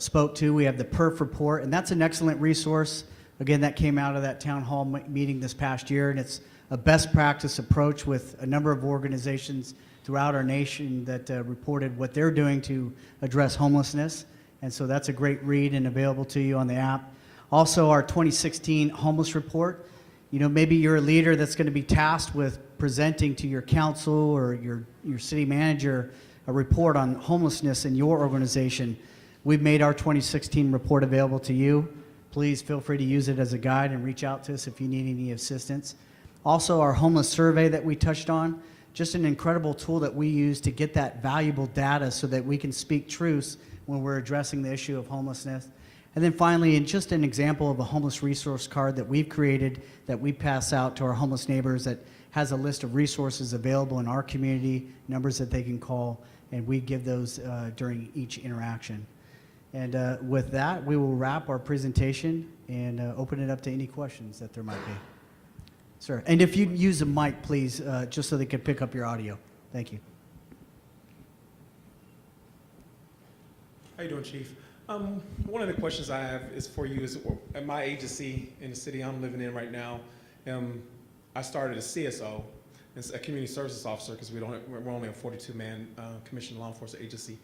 spoke to, we have the PERF report, and that's an excellent resource. Again, that came out of that town hall meeting this past year, and it's a best practice approach with a number of organizations throughout our nation that reported what they're doing to address homelessness. And so that's a great read and available to you on the app. Also, our 2016 homeless report. You know, maybe you're a leader that's going to be tasked with presenting to your council or your city manager a report on homelessness in your organization. We've made our 2016 report available to you. Please feel free to use it as a guide and reach out to us if you need any assistance. Also, our homeless survey that we touched on, just an incredible tool that we use to get that valuable data so that we can speak truths when we're addressing the issue of homelessness. And then finally, and just an example of a homeless resource card that we've created that we pass out to our homeless neighbors that has a list of resources available in our community, numbers that they can call, and we give those during each interaction. And with that, we will wrap our presentation and open it up to any questions that there might be. Sir, and if you'd use a mic, please, just so they can pick up your audio. Thank you. How you doing, Chief? One of the questions I have is for you is at my agency in the city I'm living in right now, I started a CSO, it's a community services officer, because we're only a 42-man commissioned law enforcement agency.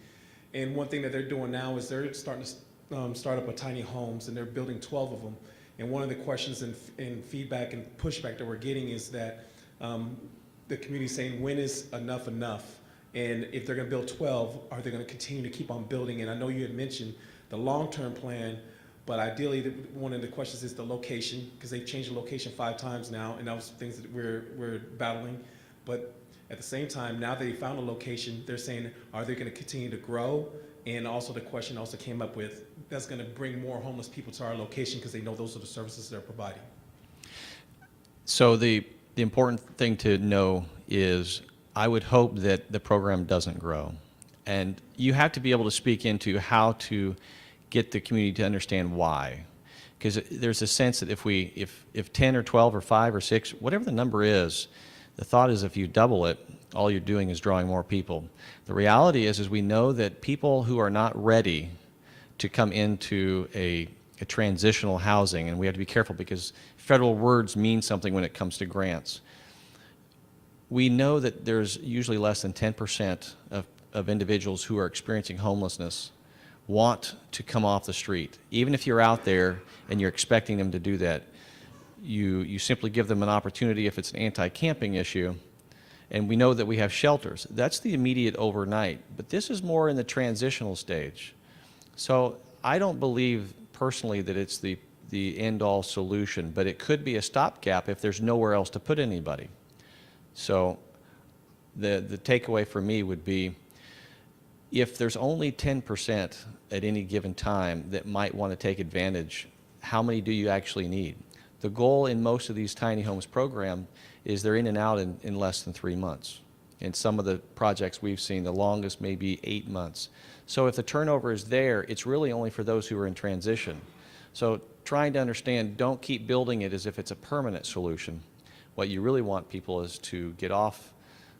And one thing that they're doing now is they're starting to start up a tiny homes, and they're building 12 of them. And one of the questions and feedback and pushback that we're getting is that the community is saying, when is enough enough? And if they're going to build 12, are they going to continue to keep on building? And I know you had mentioned the long-term plan, but ideally, one of the questions is the location, because they've changed the location 5 times now, and that was things that we're battling. But at the same time, now that they found a location, they're saying, are they going to continue to grow? And also the question also came up with, that's going to bring more homeless people to our location because they know those are the services they're providing. So the important thing to know is I would hope that the program doesn't grow. And you have to be able to speak into how to get the community to understand why. Because there's a sense that if 10 or 12 or 5 or 6, whatever the number is, the thought is if you double it, all you're doing is drawing more people. The reality is we know that people who are not ready to come into a transitional housing, and we have to be careful because federal words mean something when it comes to grants. We know that there's usually less than 10% of individuals who are experiencing homelessness want to come off the street. Even if you're out there and you're expecting them to do that, you simply give them an opportunity if it's an anti-camping issue. And we know that we have shelters. That's the immediate overnight, but this is more in the transitional stage. So I don't believe personally that it's the end-all solution, but it could be a stopgap if there's nowhere else to put anybody. So the takeaway for me would be, if there's only 10% at any given time that might want to take advantage, how many do you actually need? The goal in most of these tiny homes program is they're in and out in less than 3 months. In some of the projects we've seen, the longest may be 8 months. So if the turnover is there, it's really only for those who are in transition. So trying to understand, don't keep building it as if it's a permanent solution. What you really want people is to get off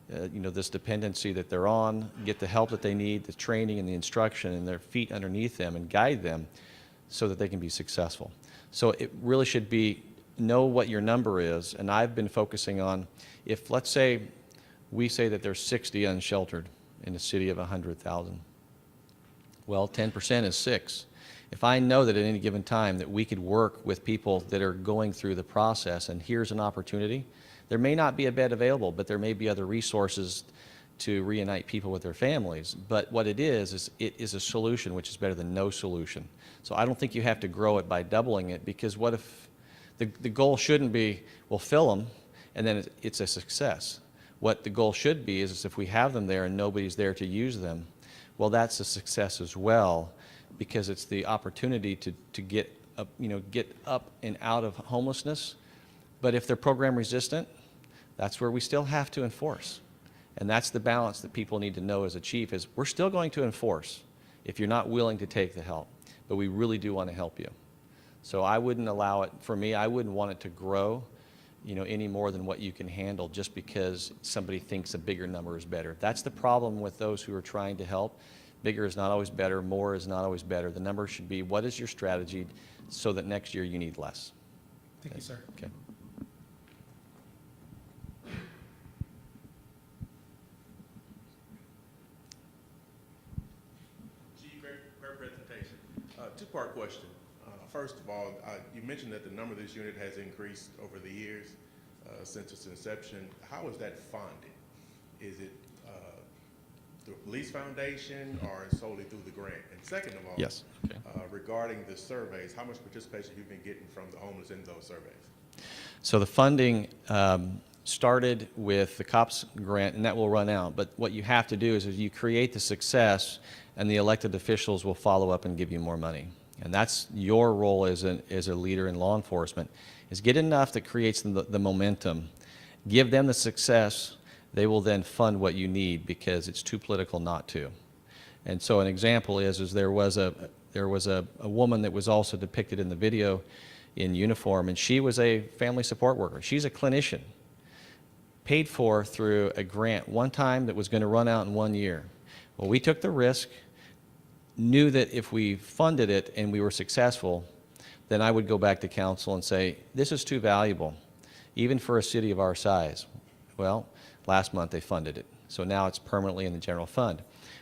this dependency that they're on, get the help that they need, the training and the instruction, and their feet underneath them and guide them so that they can be successful. So it really should be, know what your number is, and I've been focusing on, if let's say we say that there's 60 unsheltered in a city of 100,000, well, 10% is 6. If I know that at any given time that we could work with people that are going through the process, and here's an opportunity, there may not be a bed available, but there may be other resources to reunite people with their families. But what it is it is a solution which is better than no solution. So I don't think you have to grow it by doubling it, because what if the goal shouldn't be, we'll fill them and then it's a success. What the goal should be is if we have them there and nobody's there to use them, well, that's a success as well, because it's the opportunity to get up, get up and out of homelessness. But if they're program resistant, that's where we still have to enforce. And that's the balance that people need to know as a chief, is we're still going to enforce if you're not willing to take the help, but we really do want to help you. So I wouldn't allow it, for me, I wouldn't want it to grow, any more than what you can handle just because somebody thinks a bigger number is better. That's the problem with those who are trying to help. Bigger is not always better, more is not always better. The number should be, what is your strategy so that next year you need less? Thank you, sir. Okay. Great presentation. Two-part question. First of all, you mentioned that the number of this unit has increased over the years since its inception. How is that funded? Is it through a police foundation or solely through the grant? And second of all, Yes. Okay. Regarding the surveys, how much participation have you been getting from the homeless in those surveys? So the funding started with the COPS grant, and that will run out. But what you have to do is you create the success, and the elected officials will follow up and give you more money. And that's your role as a leader in law enforcement, is get enough that creates the momentum. Give them the success. They will then fund what you need because it's too political not to. And so an example is there was a woman that was also depicted in the video in uniform, and she was a family support worker. She's a clinician, paid for through a grant one time that was going to run out in 1 year. Well, we took the risk, knew that if we funded it and we were successful, then I would go back to council and say, this is too valuable, even for a city of our size. Well, last month they funded it, so now it's permanently in the general fund.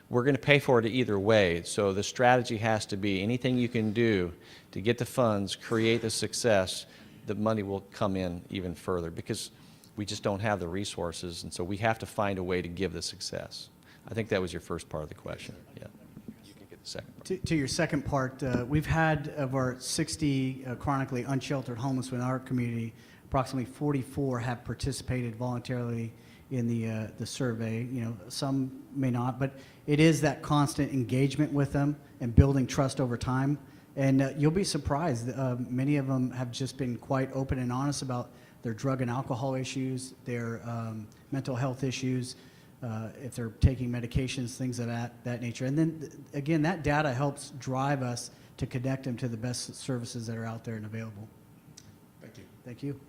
We're going to pay for it either way, so the strategy has to be anything you can do to get the funds, create the success, the money will come in even further because we just don't have the resources, and so we have to find a way to give the success. I think that was your first part of the question. Yeah. You can get the second part. To your second part, we've had of our 60 chronically unsheltered homeless in our community, approximately 44 have participated voluntarily in the survey. You know, some may not, but it is that constant engagement with them and building trust over time. And you'll be surprised. Many of them have just been quite open and honest about their drug and alcohol issues, their mental health issues, if they're taking medications, things of that nature. And then, again, that data helps drive us to connect them to the best services that are out there and available. Thank you. Thank you.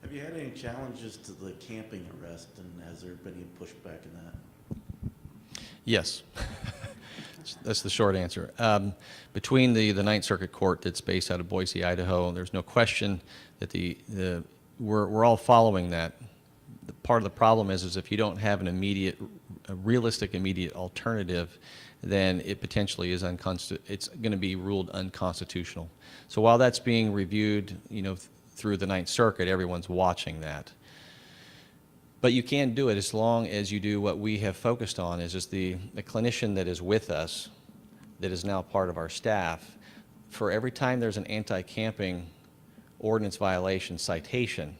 Have you had any challenges to the camping arrest, and has there been any pushback in that? Yes. That's the short answer. Between the Ninth Circuit Court that's based out of Boise, Idaho, there's no question that we're all following that. Part of the problem is if you don't have a realistic immediate alternative, then it potentially is it's going to be ruled unconstitutional. So while that's being reviewed, through the Ninth Circuit, everyone's watching that. But you can do it as long as you do what we have focused on, is just the clinician that is with us, that is now part of our staff. For every time there's an anti-camping ordinance violation citation,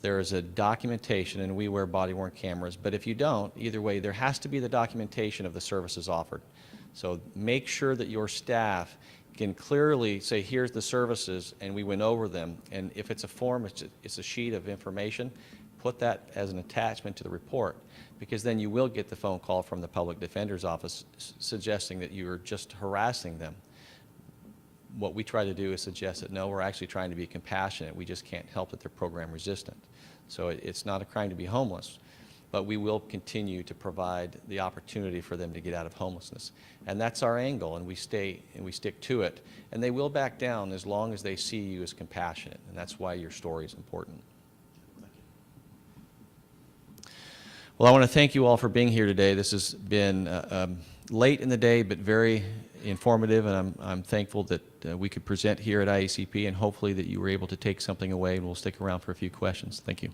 there is a documentation, and we wear body-worn cameras, but if you don't, either way, there has to be the documentation of the services offered. So make sure that your staff can clearly say, here's the services, and we went over them. And if it's a form, it's a sheet of information, put that as an attachment to the report, because then you will get the phone call from the public defender's office suggesting that you are just harassing them. What we try to do is suggest that, no, we're actually trying to be compassionate. We just can't help that they're program resistant. So it's not a crime to be homeless, but we will continue to provide the opportunity for them to get out of homelessness. And that's our angle, and we stick to it. And they will back down as long as they see you as compassionate, and that's why your story is important. Well, I want to thank you all for being here today. This has been late in the day, but very informative, and I'm thankful that we could present here at IACP, and hopefully that you were able to take something away, and we'll stick around for a few questions. Thank you.